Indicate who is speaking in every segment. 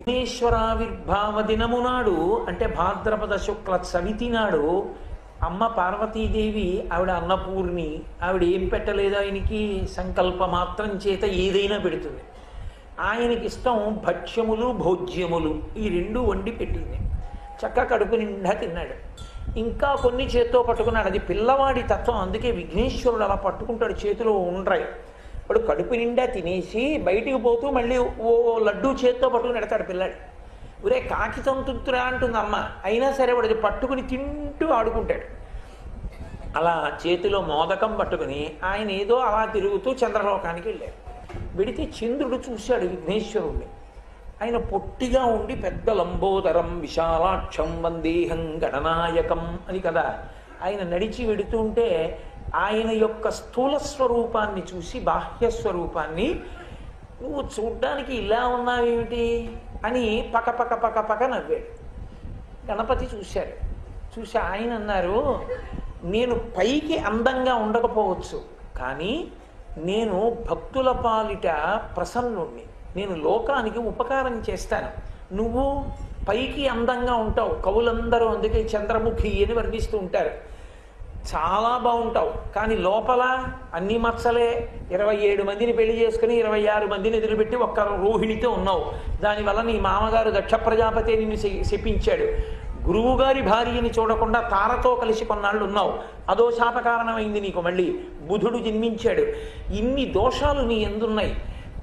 Speaker 1: విఘ్నేశ్వరావిర్భావ దినము నాడు అంటే భాద్రపద శుక్ల చవితి నాడు అమ్మ పార్వతీదేవి ఆవిడ అన్నపూర్ణి, ఆవిడ ఏం పెట్టలేదు ఆయనకి, సంకల్ప మాత్రం చేత ఏదైనా పెడుతుంది. ఆయనకి ఇష్టం భక్ష్యములు భోజ్యములు ఈ రెండు వండి పెట్టింది. చక్కగా కడుపు నిండా తిన్నాడు. ఇంకా కొన్ని చేత్తో పట్టుకున్నాడు. అది పిల్లవాడి తత్వం, అందుకే విఘ్నేశ్వరుడు అలా పట్టుకుంటాడు, చేతిలో ఉండ్రాయి. వాడు కడుపు నిండా తినేసి బయటికి పోతూ మళ్ళీ ఓ లడ్డూ చేత్తో పట్టుకుని ఎడతాడు పిల్లాడు. ఒరే కాకితం తుంతురా అంటుంది అమ్మ, అయినా సరే వాడు పట్టుకుని తింటూ ఆడుకుంటాడు. అలా చేతిలో మోదకం పట్టుకుని ఆయన ఏదో అలా తిరుగుతూ చంద్రలోకానికి వెళ్ళాడు. వెడితే చంద్రుడు చూశాడు విఘ్నేశ్వరుణ్ణి. ఆయన పొట్టిగా ఉండి పెద్ద లంబోదరం విశాలాక్షం వందేహం గణనాయకం అని కదా. ఆయన నడిచి వెడుతుంటే ఆయన యొక్క స్థూల స్వరూపాన్ని చూసి బాహ్య స్వరూపాన్ని, నువ్వు చూడ్డానికి ఇలా ఉన్నావేమిటి అని పక పక పక పక నవ్వాడు. గణపతి చూశారు. చూసి ఆయన అన్నారు, నేను పైకి అందంగా ఉండకపోవచ్చు, కానీ నేను భక్తుల పాలిట ప్రసన్నుణ్ణి, నేను లోకానికి ఉపకారం చేస్తాను. నువ్వు పైకి అందంగా ఉంటావు, కవులందరూ అందుకే చంద్రముఖి అని వర్ణిస్తూ ఉంటారు. చాలా బాగుంటావు, కానీ లోపల అన్ని మచ్చలే. 27 మందిని పెళ్లి చేసుకుని 26 మందిని ఎదురుపెట్టి ఒక్క రోహిణితో ఉన్నావు. దానివల్ల నీ మామగారు దక్ష ప్రజాపతి నిన్ను శపించాడు. గురువుగారి భార్యని చూడకుండా తారతో కలిసి కొన్నాళ్ళు ఉన్నావు, అదో శాపకారణమైంది నీకు. మళ్ళీ బుధుడు జన్మించాడు. ఇన్ని దోషాలు నీ ఎందున్నాయి.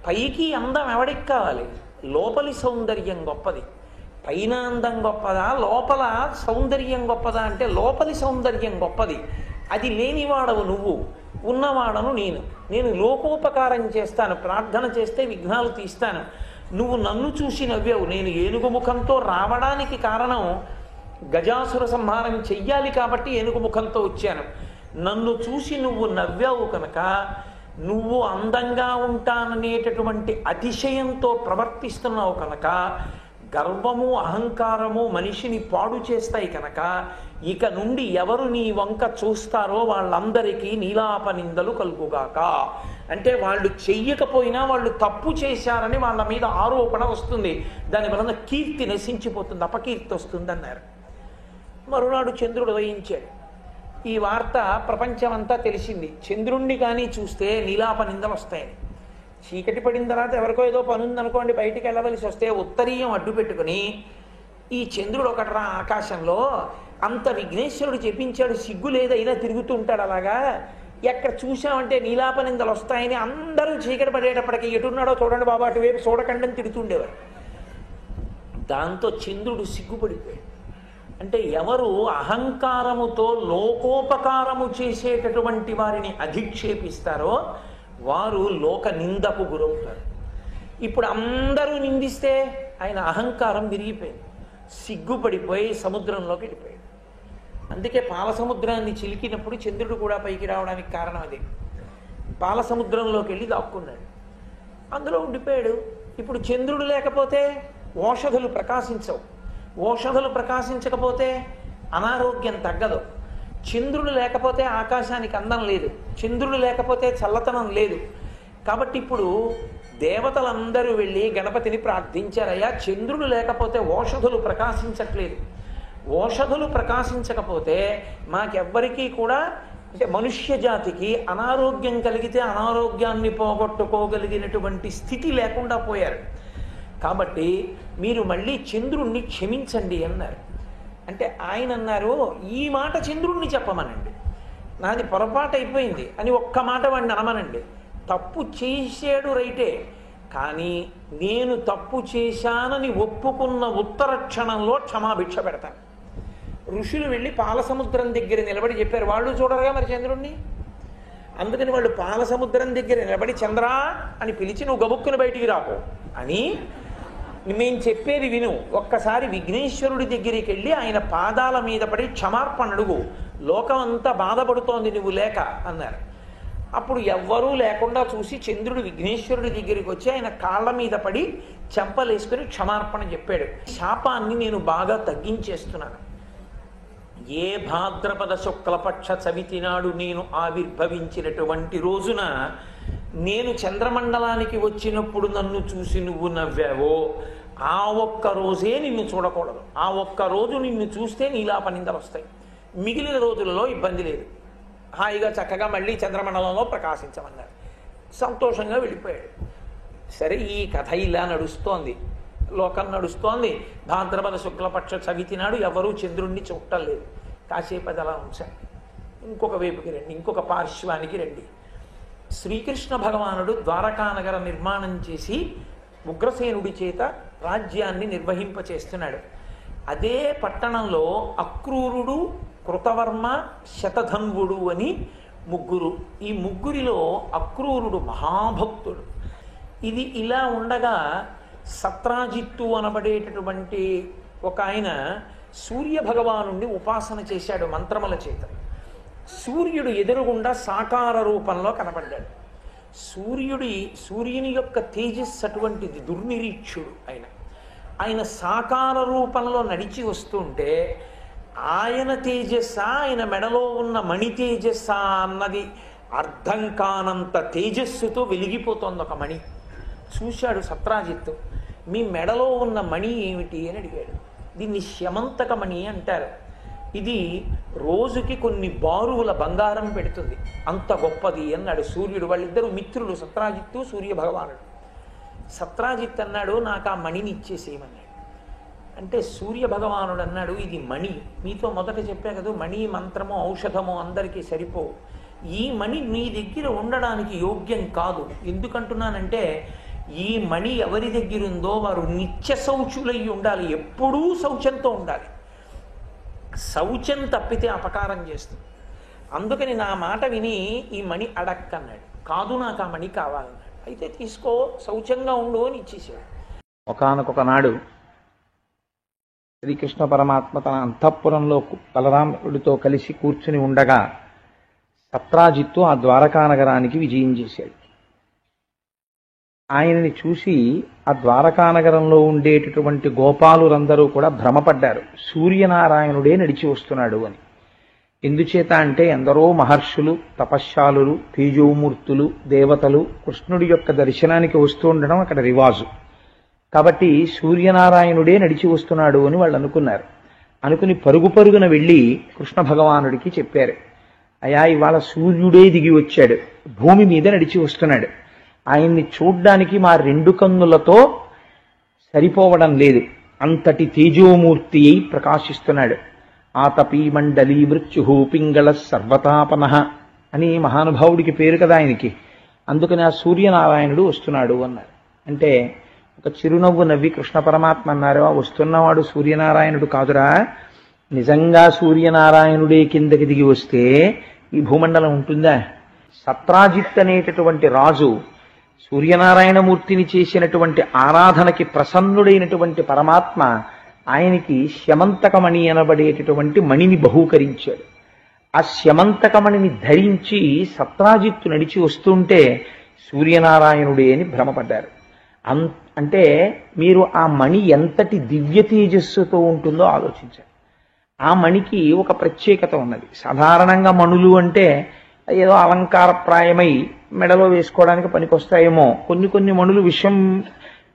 Speaker 1: పైకి అందం ఎవడికి కావాలి? లోపలి సౌందర్యం గొప్పది. పైన అందం గొప్పదా, లోపల సౌందర్యం గొప్పదా అంటే లోపలి సౌందర్యం గొప్పది. అది లేనివాడవు నువ్వు, ఉన్నవాడను నేను. నేను లోకోపకారం చేస్తాను, ప్రార్థన చేస్తే విఘ్నాలు తీస్తాను. నువ్వు నన్ను చూసి నవ్వావు. నేను ఏనుగు ముఖంతో రావడానికి కారణం గజాసుర సంహారం చెయ్యాలి కాబట్టి ఏనుగు ముఖంతో వచ్చాను. నన్ను చూసి నువ్వు నవ్వావు కనుక, నువ్వు అందంగా ఉంటాననేటటువంటి అతిశయంతో ప్రవర్తిస్తున్నావు కనుక, గర్వము అహంకారము మనిషిని పాడు చేస్తాయి కనుక, ఇక నుండి ఎవరు నీ వంక చూస్తారో వాళ్ళందరికీ నీలాప నిందలు కలుగుగాక. అంటే వాళ్ళు చెయ్యకపోయినా వాళ్ళు తప్పు చేశారని వాళ్ళ మీద ఆరోపణ వస్తుంది. దాని వలన కీర్తి నశించిపోతుంది, అపకీర్తి వస్తుంది అన్నారు. మరునాడు చంద్రుడు ఉదయించాడు. ఈ వార్త ప్రపంచమంతా తెలిసింది. చంద్రుణ్ణి కానీ చూస్తే నీలాప నిందలు వస్తాయని. చీకటి పడిన తర్వాత ఎవరికో ఏదో పని ఉందనుకోండి, బయటికి వెళ్ళవలసి వస్తే ఉత్తరీయం అడ్డు పెట్టుకుని, ఈ చంద్రుడు ఒకట్రా ఆకాశంలో అంత విఘ్నేశ్వరుడు చెప్పించాడు, సిగ్గు లేదైనా తిరుగుతూ ఉంటాడు అలాగా, ఎక్కడ చూసామంటే నీలాప నిందలు వస్తాయని అందరూ చీకటి పడేటప్పటికి ఎటున్నాడో చూడండి బాబా, అటువైపు చూడకండి అని తిడుతుండేవారు. దాంతో చంద్రుడు సిగ్గుపడిపోయాడు. అంటే ఎవరు అహంకారముతో లోకోపకారము చేసేటటువంటి వారిని అధిక్షేపిస్తారో వారు లోక నిందకు గురవుతారు. ఇప్పుడు అందరూ నిందిస్తే ఆయన అహంకారం విరిగిపోయింది, సిగ్గుపడిపోయి సముద్రంలోకి వెళ్ళిపోయాడు. అందుకే పాల సముద్రాన్ని చిలికినప్పుడు చంద్రుడు కూడా పైకి రావడానికి కారణం అదే. పాల సముద్రంలోకి వెళ్ళి దాక్కున్నాడు, అందులో ఉండిపోయాడు. ఇప్పుడు చంద్రుడు లేకపోతే ఓషధులు ప్రకాశించవు, ఓషధులు ప్రకాశించకపోతే అనారోగ్యం తగ్గదు. చంద్రుడు లేకపోతే ఆకాశానికి అందం లేదు, చంద్రుడు లేకపోతే చల్లతనం లేదు. కాబట్టి ఇప్పుడు దేవతలందరూ వెళ్ళి గణపతిని ప్రార్థించారయ్యా, చంద్రుడు లేకపోతే ఓషధులు ప్రకాశించట్లేదు, ఓషధులు ప్రకాశించకపోతే మాకెవ్వరికీ కూడా, అంటే మనుష్య జాతికి అనారోగ్యం కలిగితే అనారోగ్యాన్ని పోగొట్టుకోగలిగినటువంటి స్థితి లేకుండా పోయారు. కాబట్టి మీరు మళ్ళీ చంద్రుణ్ణి క్షమించండి అన్నారు. అంటే ఆయన అన్నారు, ఈ మాట చంద్రుణ్ణి చెప్పమనండి, నాది పొరపాటు అయిపోయింది అని ఒక్క మాట వాడిని అనమనండి. తప్పు చేశాడు రైటే, కానీ నేను తప్పు చేశానని ఒప్పుకున్న ఉత్తర క్షణంలో క్షమాభిక్ష పెడతాను. ఋషులు వెళ్ళి పాల సముద్రం దగ్గర నిలబడి చెప్పారు. వాళ్ళు చూడరుగా మరి చంద్రుణ్ణి. అందుకని వాళ్ళు పాల సముద్రం దగ్గర నిలబడి చంద్రా అని పిలిచి, నువ్వు గబుక్కుని బయటికి రాపో అని, మేము చెప్పేది విను, ఒక్కసారి విఘ్నేశ్వరుడి దగ్గరికి వెళ్ళి ఆయన పాదాల మీద పడి క్షమార్పణ అడుగు, లోకం అంతా బాధపడుతోంది నువ్వు లేక అన్నారు. అప్పుడు ఎవ్వరూ లేకుండా చూసి చంద్రుడు విఘ్నేశ్వరుడి దగ్గరికి వచ్చి ఆయన కాళ్ళ మీద పడి చెంపలేసుకుని క్షమార్పణ చెప్పాడు. శాపాన్ని నేను బాగా తగ్గించేస్తున్నాను. ఏ భాద్రపద శుక్లపక్ష చవితి నాడు నేను ఆవిర్భవించినటువంటి రోజున నేను చంద్రమండలానికి వచ్చినప్పుడు నన్ను చూసి నువ్వు నవ్వావో ఆ ఒక్క రోజే నిన్ను చూడకూడదు. ఆ ఒక్క రోజు నిన్ను చూస్తే నీలాప నిందలు వస్తాయి. మిగిలిన రోజులలో ఇబ్బంది లేదు, హాయిగా చక్కగా మళ్ళీ చంద్రమండలంలో ప్రకాశించమన్నారు. సంతోషంగా వెళ్ళిపోయాడు. సరే, ఈ కథ ఇలా నడుస్తోంది, లోకం నడుస్తోంది. భాద్రపద శుక్లపక్ష చవితి నాడు ఎవరూ చంద్రుణ్ణి చూడలేదు. కాసేపు అది అలా ఉంచండి, ఇంకొక వైపుకి రండి, ఇంకొక పార్శ్వానికి రండి. శ్రీకృష్ణ భగవానుడు ద్వారకానగర నిర్మాణం చేసి ఉగ్రసేనుడి చేత రాజ్యాన్ని నిర్వహింపచేస్తున్నాడు. అదే పట్టణంలో అక్రూరుడు, కృతవర్మ, శతధన్వుడు అని ముగ్గురు. ఈ ముగ్గురిలో అక్రూరుడు మహాభక్తుడు. ఇది ఇలా ఉండగా సత్రాజిత్తు అనబడేటటువంటి ఒక ఆయన సూర్య భగవానుణ్ణి ఉపాసన చేశాడు మంత్రముల చేత. సూర్యుడు ఎదురుగుండా సాకార రూపంలో కనపడ్డాడు. సూర్యుని యొక్క తేజస్సు అటువంటిది, దుర్నిరీక్షుడు ఆయన సాకార రూపంలో నడిచి వస్తుంటే ఆయన తేజస్సా, ఆయన మెడలో ఉన్న మణి తేజస్సా అన్నది అర్థం కానంత తేజస్సుతో వెలిగిపోతోంది ఒక మణి. చూశాడు సత్రాజిత్తు. మీ మెడలో ఉన్న మణి ఏమిటి అని అడిగాడు. దీన్ని శమంతక మణి అంటారు. ఇది రోజుకి కొన్ని బారువుల బంగారం పెడుతుంది, అంత గొప్పది అన్నాడు సూర్యుడు. వాళ్ళిద్దరూ మిత్రులు, సత్రాజిత్తు, సూర్య భగవానుడు. సత్రాజిత్ అన్నాడు, నాకు ఆ మణిని ఇచ్చేసేయమన్నాడు. అంటే సూర్య భగవానుడు అన్నాడు, ఇది మణి, మీతో మొదట చెప్పా కదా, మణి మంత్రము ఔషధము అందరికీ సరిపోవు. ఈ మణి నీ దగ్గర ఉండడానికి యోగ్యం కాదు. ఎందుకంటున్నానంటే ఈ మణి ఎవరి దగ్గర ఉందో వారు నిత్య శౌచులై ఉండాలి, ఎప్పుడూ శౌచంతో ఉండాలి. శౌచం తప్పితే అపకారం చేస్తుంది. అందుకని నా మాట విని ఈ మణి అడక్కన్నాడు. కాదు, నాకు ఆ మణి కావాలన్నాడు. అయితే తీసుకో, శౌచంగా ఉండు అని ఇచ్చేసాడు.
Speaker 2: ఒకానొక నాడు శ్రీకృష్ణ పరమాత్మ తన అంతఃపురంలో బలరాముడితో కలిసి కూర్చుని ఉండగా సత్రాజిత్తు ఆ ద్వారకా నగరానికి విజయం చేశాడు. ఆయనని చూసి ఆ ద్వారకానగరంలో ఉండేటటువంటి గోపాలురందరూ కూడా భ్రమపడ్డారు, సూర్యనారాయణుడే నడిచి వస్తున్నాడు అని. ఎందుచేత అంటే ఎందరో మహర్షులు, తపశ్శాలులు, తేజోమూర్తులు, దేవతలు కృష్ణుడి యొక్క దర్శనానికి వస్తూ ఉండడం అక్కడ రివాజు. కాబట్టి సూర్యనారాయణుడే నడిచి వస్తున్నాడు అని వాళ్ళు అనుకున్నారు. అనుకుని పరుగు పరుగున వెళ్ళి కృష్ణ భగవానుడికి చెప్పారు, అయా ఇవాళ సూర్యుడే దిగి వచ్చాడు, భూమి మీద నడిచి వస్తున్నాడు. ఆయన్ని చూడ్డానికి మా రెండు కన్నులతో సరిపోవడం లేదు, అంతటి తేజోమూర్తి అయి ప్రకాశిస్తున్నాడు. ఆతపీ మండలీ మృత్యు పింగళ సర్వతాపన అని మహానుభావుడికి పేరు కదా ఆయనకి. అందుకని ఆ సూర్యనారాయణుడు వస్తున్నాడు అన్నారు. అంటే ఒక చిరునవ్వు నవ్వి కృష్ణ పరమాత్మ అన్నారు, ఆ వస్తున్నవాడు సూర్యనారాయణుడు కాదురా, నిజంగా సూర్యనారాయణుడే కిందకి దిగి వస్తే ఈ భూమండలం ఉంటుందా? సత్రాజిత్ అనేటటువంటి రాజు సూర్యనారాయణమూర్తిని చేసినటువంటి ఆరాధనకి ప్రసన్నుడైనటువంటి పరమాత్మ ఆయనకి శమంతకమణి అనబడేటటువంటి మణిని బహూకరించాడు. ఆ శమంతకమణిని ధరించి సత్రాజిత్తు నడిచి వస్తుంటే సూర్యనారాయణుడే అని భ్రమపడ్డారు. అంటే మీరు ఆ మణి ఎంతటి దివ్య తేజస్సుతో ఉంటుందో ఆలోచించారు. ఆ మణికి ఒక ప్రత్యేకత ఉన్నది. సాధారణంగా మణులు అంటే ఏదో అలంకారప్రాయమై మెడలో వేసుకోవడానికి పనికొస్తాయేమో, కొన్ని మణులు విషం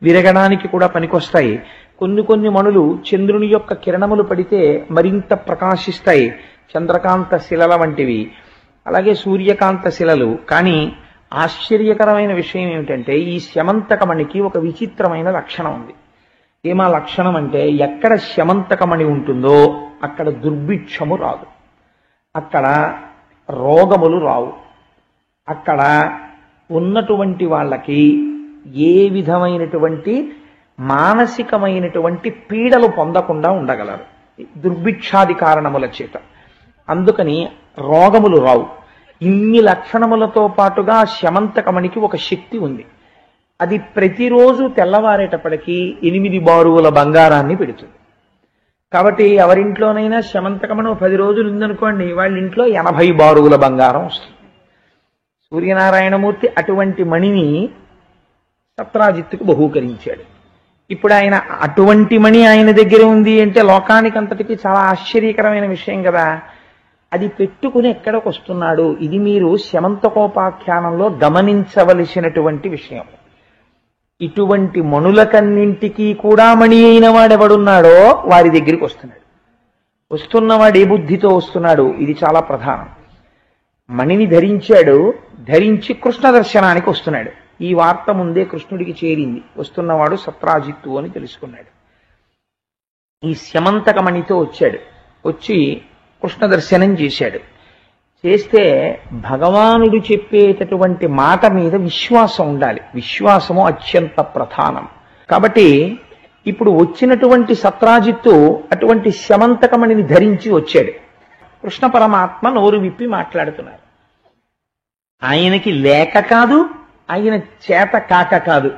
Speaker 2: విరగడానికి కూడా పనికొస్తాయి, కొన్ని మణులు చంద్రుని యొక్క కిరణములు పడితే మరింత ప్రకాశిస్తాయి, చంద్రకాంత శిలల వంటివి, అలాగే సూర్యకాంత శిలలు. కానీ ఆశ్చర్యకరమైన విషయం ఏమిటంటే ఈ శమంతకమణికి ఒక విచిత్రమైన లక్షణం ఉంది. ఏమా లక్షణం అంటే ఎక్కడ శమంతకమణి ఉంటుందో అక్కడ దుర్భిక్షము రాదు, అక్కడ రోగములు రావు, అక్కడ ఉన్నటువంటి వాళ్ళకి ఏ విధమైనటువంటి మానసికమైనటువంటి పీడలు పొందకుండా ఉండగలరు దుర్భిక్షాది కారణముల చేత. అందుకని రోగములు రావు. ఇన్ని లక్షణములతో పాటుగా శమంతకమణికి ఒక శక్తి ఉంది. అది ప్రతిరోజు తెల్లవారేటప్పటికీ 8 బారువుల బంగారాన్ని పెడుతుంది. కాబట్టి ఎవరింట్లోనైనా శమంతకమణి 10 రోజులు ఉందనుకోండి, వాళ్ళ ఇంట్లో 80 బారువుల బంగారం వస్తుంది. సూర్యనారాయణమూర్తి అటువంటి మణిని సత్రాజిత్తుకు బహూకరించాడు. ఇప్పుడు ఆయన అటువంటి మణి ఆయన దగ్గర ఉంది అంటే లోకానికి అంతటికీ చాలా ఆశ్చర్యకరమైన విషయం కదా. అది పెట్టుకుని ఎక్కడికి వస్తున్నాడు, ఇది మీరు శమంతకోపాఖ్యానంలో గమనించవలసినటువంటి విషయం. ఇటువంటి మణులకన్నింటికీ కూడా మణి అయిన వాడెవడున్నాడో వారి దగ్గరికి వస్తున్నాడు. వస్తున్నవాడు ఏ బుద్ధితో వస్తున్నాడు? ఇది చాలా ప్రధానం. మణిని ధరించాడు, ధరించి కృష్ణ దర్శనానికి వస్తున్నాడు. ఈ వార్త ముందే కృష్ణుడికి చేరింది. వస్తున్నవాడు సత్రాజిత్తు అని తెలుసుకున్నాడు. ఈ స్యమంతక మణితో వచ్చాడు. వచ్చి కృష్ణ దర్శనం చేశాడు. చేస్తే భగవానుడు చెప్పేటటువంటి మాట మీద విశ్వాసం ఉండాలి. విశ్వాసము అత్యంత ప్రధానం. కాబట్టి ఇప్పుడు వచ్చినటువంటి సత్రాజిత్తు అటువంటి స్యమంతకమణిని ధరించి వచ్చాడు. కృష్ణ పరమాత్మ నోరు విప్పి మాట్లాడుతున్నారు. ఆయనకి లేక కాదు, ఆయన చేత కాక కాదు,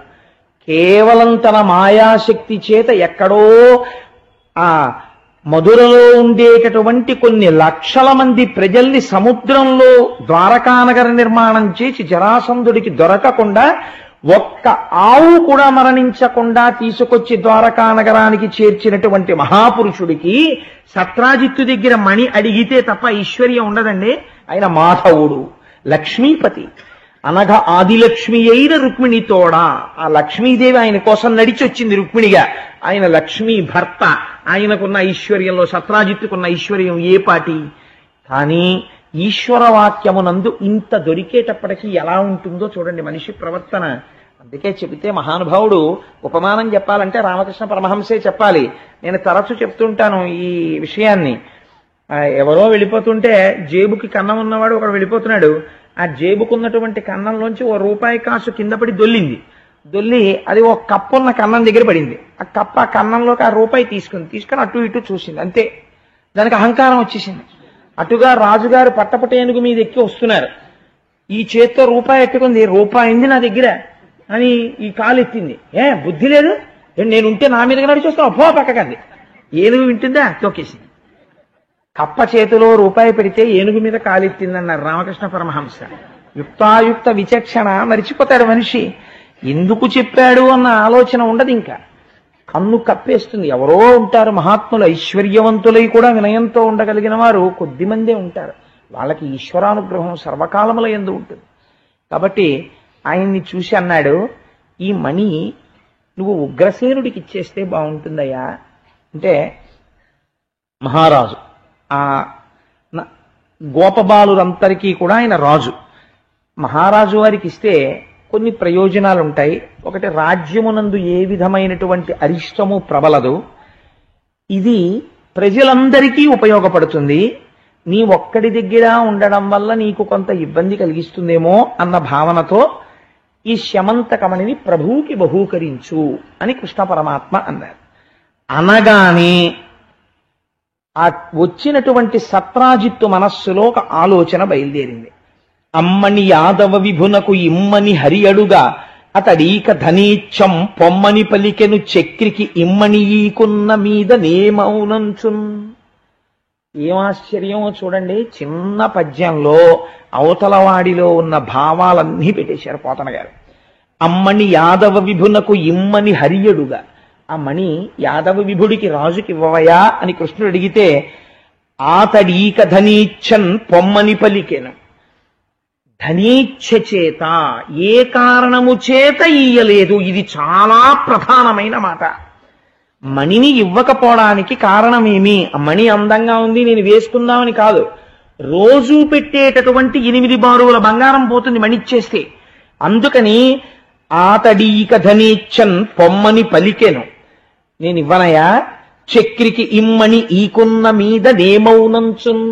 Speaker 2: కేవలం తన మాయాశక్తి చేత ఎక్కడో ఆ మధురలో ఉండేటటువంటి కొన్ని లక్షల మంది ప్రజల్ని సముద్రంలో ద్వారకానగర నిర్మాణం చేసి జరాసంధుడికి దొరకకుండా ఒక్క ఆవు కూడా మరణించకుండా తీసుకొచ్చి ద్వారకానగరానికి చేర్చినటువంటి మహాపురుషుడికి సత్రాజిత్తు దగ్గర మణి అడిగితే తప్ప ఐశ్వర్యం ఉండదండి. ఆయన మాధవుడు, లక్ష్మీపతి, అనగా ఆదిలక్ష్మి అయిన రుక్మిణితోడా. ఆ లక్ష్మీదేవి ఆయన కోసం నడిచొచ్చింది రుక్మిణిగా. ఆయన లక్ష్మీ భర్త. ఆయనకున్న ఐశ్వర్యంలో సత్రాజిత్తుకున్న ఐశ్వర్యం ఏ పాటి? కానీ ఈశ్వరవాక్యమునందు ఇంత దొరికేటప్పటికీ ఎలా ఉంటుందో చూడండి మనిషి ప్రవర్తన. అందుకే చెబితే మహానుభావుడు ఉపమానం చెప్పాలంటే రామకృష్ణ పరమహంసే చెప్పాలి. నేను తరచు చెప్తుంటాను ఈ విషయాన్ని. ఎవరో వెళ్ళిపోతుంటే జేబుకి కన్నం ఉన్నవాడు ఒకడు వెళ్ళిపోతున్నాడు. ఆ జేబుకున్నటువంటి కన్నంలోంచి ఓ రూపాయి కాసు కింద పడి దొల్లి అది ఒక కప్పు ఉన్న కన్నం దగ్గర పడింది. ఆ కప్పు ఆ కన్నంలోకి ఆ రూపాయి తీసుకొని అటు ఇటు చూసింది. అంతే, దానికి అహంకారం వచ్చేసింది. అటుగా రాజుగారు పట్టపట ఏనుగు మీద ఎక్కి వస్తున్నారు. ఈ చేత్తో రూపాయి ఎట్టుకుంది. రూపాయి ఉంది నా దగ్గర అని ఈ కాలు ఎత్తింది. బుద్ధి లేదు, నేనుంటే నా మీదగా నడిచొస్తాను, పో పక్కకంది. ఏనుగు వింటుందా? తొక్కేసింది. కప్ప చేతిలో రూపాయి పెడితే ఏనుగు మీద కాలెత్తిందన్నారు రామకృష్ణ పరమహంస. యుక్తాయుక్త విచక్షణ మరిచిపోతాడు మనిషి. ఎందుకు చెప్పాడు అన్న ఆలోచన ఉండదు. ఇంకా కన్ను కప్పేస్తుంది. ఎవరో ఉంటారు మహాత్ములు, ఐశ్వర్యవంతులై కూడా వినయంతో ఉండగలిగిన వారు కొద్దిమందే ఉంటారు. వాళ్ళకి ఈశ్వరానుగ్రహం సర్వకాలముల యందు ఉంటుంది. కాబట్టి ఆయన్ని చూసి అన్నాడు, ఈ మణి నువ్వు ఉగ్రసేనుడికి ఇచ్చేస్తే బాగుంటుందయ్యా. అంటే మహారాజు, ఆ గోపబాలురందరికీ కూడా ఆయన రాజు. మహారాజు వారికి ఇస్తే కొన్ని ప్రయోజనాలు ఉంటాయి. ఒకటి, రాజ్యమునందు ఏ విధమైనటువంటి అరిష్టము ప్రబలదు. ఇది ప్రజలందరికీ ఉపయోగపడుతుంది. నీ ఒక్కడి దగ్గర ఉండడం వల్ల నీకు కొంత ఇబ్బంది కలిగిస్తుందేమో అన్న భావనతో ఈ శమంతకమణిని ప్రభువుకి బహూకరించు అని కృష్ణ పరమాత్మ అన్నారు. అనగానే ఆ వచ్చినటువంటి సత్రాజిత్తు మనస్సులో ఒక ఆలోచన బయలుదేరింది. అమ్మని యాదవ విభునకు ఇమ్మని హరి అడుగా అతడీక ధనీచ్చం పొమ్మని పలికెను చక్రికి ఇమ్మని ఈకున్న మీద నేమౌనంచున్. ఏం ఆశ్చర్యమో చూడండి. చిన్న పద్యంలో అవతలవాడిలో ఉన్న భావాలన్నీ పెట్టేశారు పోతన గారు. అమ్మని యాదవ విభునకు ఇమ్మని హరియడుగా. ఆ మణి యాదవ విభుడికి రాజుకి ఇవ్వవయా అని కృష్ణుడు అడిగితే ఆతడీక ధనీచ్చన్ పొమ్మని పలికెను. ధనీచ్ఛ చేత, ఏ కారణము చేత ఇయ్యలేదు. ఇది చాలా ప్రధానమైన మాట. మణిని ఇవ్వకపోవడానికి కారణమేమి? ఆ మణి అందంగా ఉంది నేను వేసుకుందామని కాదు. రోజు పెట్టేటటువంటి 8 బారువుల బంగారం పోతుంది మణిచ్చేస్తే. అందుకని ఆతడీక ధనీచ్చన్ పొమ్మని పలికెను. నేను ఇవ్వనయా. చక్రికి ఇమ్మని ఈకున్న మీద నేమౌనంచున్.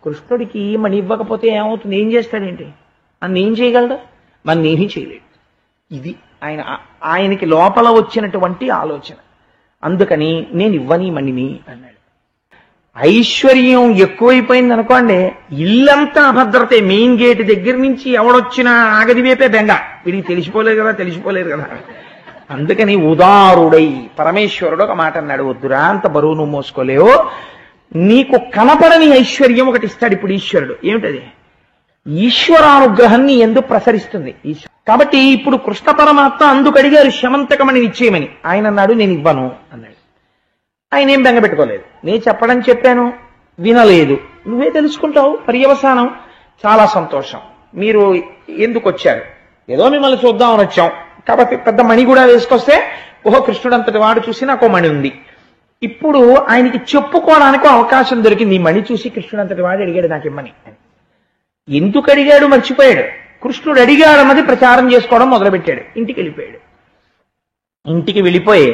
Speaker 2: కృష్ణుడికి మణి ఇవ్వకపోతే ఏమవుతుంది? ఏం చేస్తాడేంటి? అన్న ఏం చేయగలడు? మన ఏమీ చేయలేడు. ఇది ఆయనకి లోపల వచ్చినటువంటి ఆలోచన. అందుకని నేను ఇవ్వని మణిని అన్నాడు. ఐశ్వర్యం ఎక్కువైపోయింది అనుకోండి, ఇల్లంతా అభద్రతే. మెయిన్ గేట్ దగ్గర నుంచి ఎవడొచ్చినా ఆగది వేపే బెంగ. వీడికి తెలిసిపోలేరు కదా. అందుకని ఉదారుడై పరమేశ్వరుడు ఒక మాట అన్నాడు, వద్దురా అంత బరువు నువ్వు మోసుకోలేవు, నీకు కనపడని ఐశ్వర్యం ఒకటి ఇస్తాడు ఇప్పుడు ఈశ్వరుడు. ఏమిటది? ఈశ్వరానుగ్రహాన్ని ఎందుకు ప్రసరిస్తుంది. కాబట్టి ఇప్పుడు కృష్ణ పరమాత్మ అందుకు అడిగారు శమంతకమని నిశ్చయమని. ఆయన అన్నాడు నేను ఇవ్వను అన్నాడు. ఆయన ఏం బెంగ పెట్టుకోలేదు. నేను చెప్పాను, వినలేదు. నువ్వే తెలుసుకుంటావు పర్యవసానం. చాలా సంతోషం. మీరు ఎందుకు వచ్చారు? ఏదో మిమ్మల్ని చూద్దామని వచ్చాం, కాబట్టి పెద్ద మణి కూడా వేసుకొస్తే ఓహో కృష్ణుడు అంతటి వాడు చూసి నాకు మణి ఉంది. ఇప్పుడు ఆయనకి చెప్పుకోవడానికి అవకాశం దొరికింది. ఈ మణి చూసి కృష్ణుడు అంతటి వాడు అడిగాడు నాకు ఇమ్మని. ఎందుకు అడిగాడు మర్చిపోయాడు. కృష్ణుడు అడిగాడు అన్నది ప్రచారం చేసుకోవడం మొదలుపెట్టాడు. ఇంటికి వెళ్ళిపోయాడు. ఇంటికి వెళ్ళిపోయి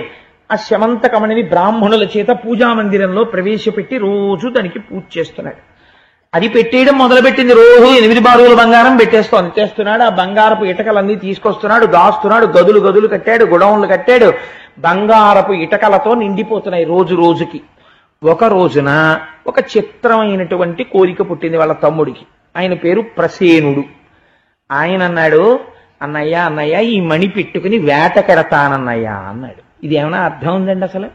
Speaker 2: ఆ శమంతకమణిని బ్రాహ్మణుల చేత పూజా మందిరంలో ప్రవేశపెట్టి రోజు దానికి పూజ చేస్తున్నాడు. అది పెట్టేయడం మొదలుపెట్టింది. రోజు 8 బారుల బంగారం చేస్తున్నాడు. ఆ బంగారపు ఇటకలన్నీ తీసుకొస్తున్నాడు, దాస్తున్నాడు. గదులు గదులు కట్టాడు, గొడౌన్లు కట్టాడు. బంగారపు ఇటకలతో నిండిపోతున్నాయి రోజు రోజుకి. ఒక రోజున ఒక చిత్రమైనటువంటి కోరిక పుట్టింది వాళ్ళ తమ్ముడికి. ఆయన పేరు ప్రసేనుడు. ఆయన అన్నాడు, అన్నయ్య అన్నయ్య ఈ మణి పెట్టుకుని వేట కెడతానన్నయ్యా అన్నాడు. ఇది ఏమైనా అర్థం ఉందండి అసలు?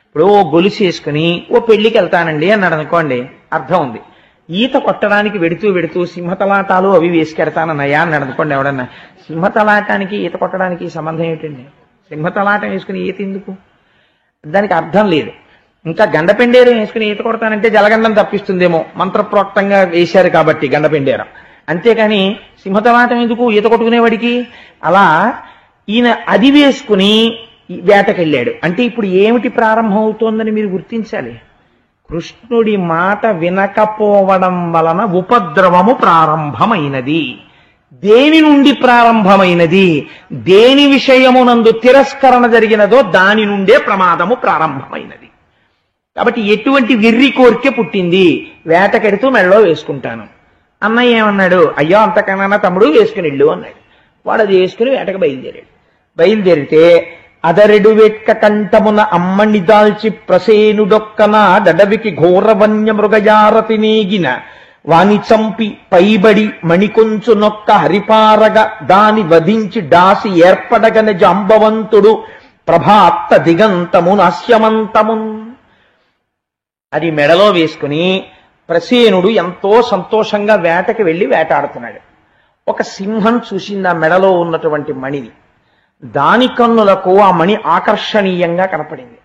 Speaker 2: ఇప్పుడు ఓ గొలుసు వేసుకుని ఓ పెళ్లికి వెళ్తానండి అన్నాడు అనుకోండి, అర్థం ఉంది. ఈత కొట్టడానికి వెడుతూ సింహతలాటాలు అవి వేసుకెడతానన్నయ్యా అన్నాడు అనుకోండి ఎవడన్నా. సింహతలాటానికి ఈత కొట్టడానికి సంబంధం ఏమిటండి? సింహతలాటం వేసుకుని ఈత ఎందుకు? దానికి అర్థం లేదు. ఇంకా గండపెండేరం వేసుకుని ఈత కొడతానంటే జలగండం తప్పిస్తుందేమో, మంత్రప్రోక్తంగా వేశారు కాబట్టి గండపెండేరం. అంతేకాని సింహతలాటం ఎందుకు ఈత కొట్టుకునేవాడికి? అలా ఈయన అది వేసుకుని వేటకెళ్ళాడు. అంటే ఇప్పుడు ఏమిటి ప్రారంభం అవుతోందని మీరు గుర్తించాలి. కృష్ణుడి మాట వినకపోవడం వలన ఉపద్రవము ప్రారంభమైనది. దేని నుండి ప్రారంభమైనది? దేని విషయమునందు తిరస్కరణ జరిగినదో దాని నుండే ప్రమాదము ప్రారంభమైనది. కాబట్టి ఎటువంటి వెర్రి కోరిక పుట్టింది? వేటకెడుతూ మెళ్ళో వేసుకుంటాను. అన్నయ్య ఏమన్నాడు? అయ్యో అంతకన్నా తమ్ముడు వేసుకుని వెళ్ళు అన్నాడు. వాడు అది వేసుకుని వేటకు బయలుదేరాడు. బయలుదేరితే అదరెడు వెట్క కంఠమున అమ్మని దాల్చి ప్రసేనుడొక్కన దడవికి ఘోరవన్య మృగయారతి నేగిన వాని చంపి పైబడి మణికొంచు నొక్క హరిపారగ దాని వధించి డాసి ఏర్పడగన జాంబవంతుడు ప్రభాత్త దిగంతము నాస్యమంతమున్. అది మెడలో వేసుకుని ప్రసేనుడు ఎంతో సంతోషంగా వేటకి వెళ్లి వేటాడుతున్నాడు. ఒక సింహం చూసింది ఆ మెడలో ఉన్నటువంటి మణిని. దాని కన్నులకు ఆ మణి ఆకర్షణీయంగా కనపడింది.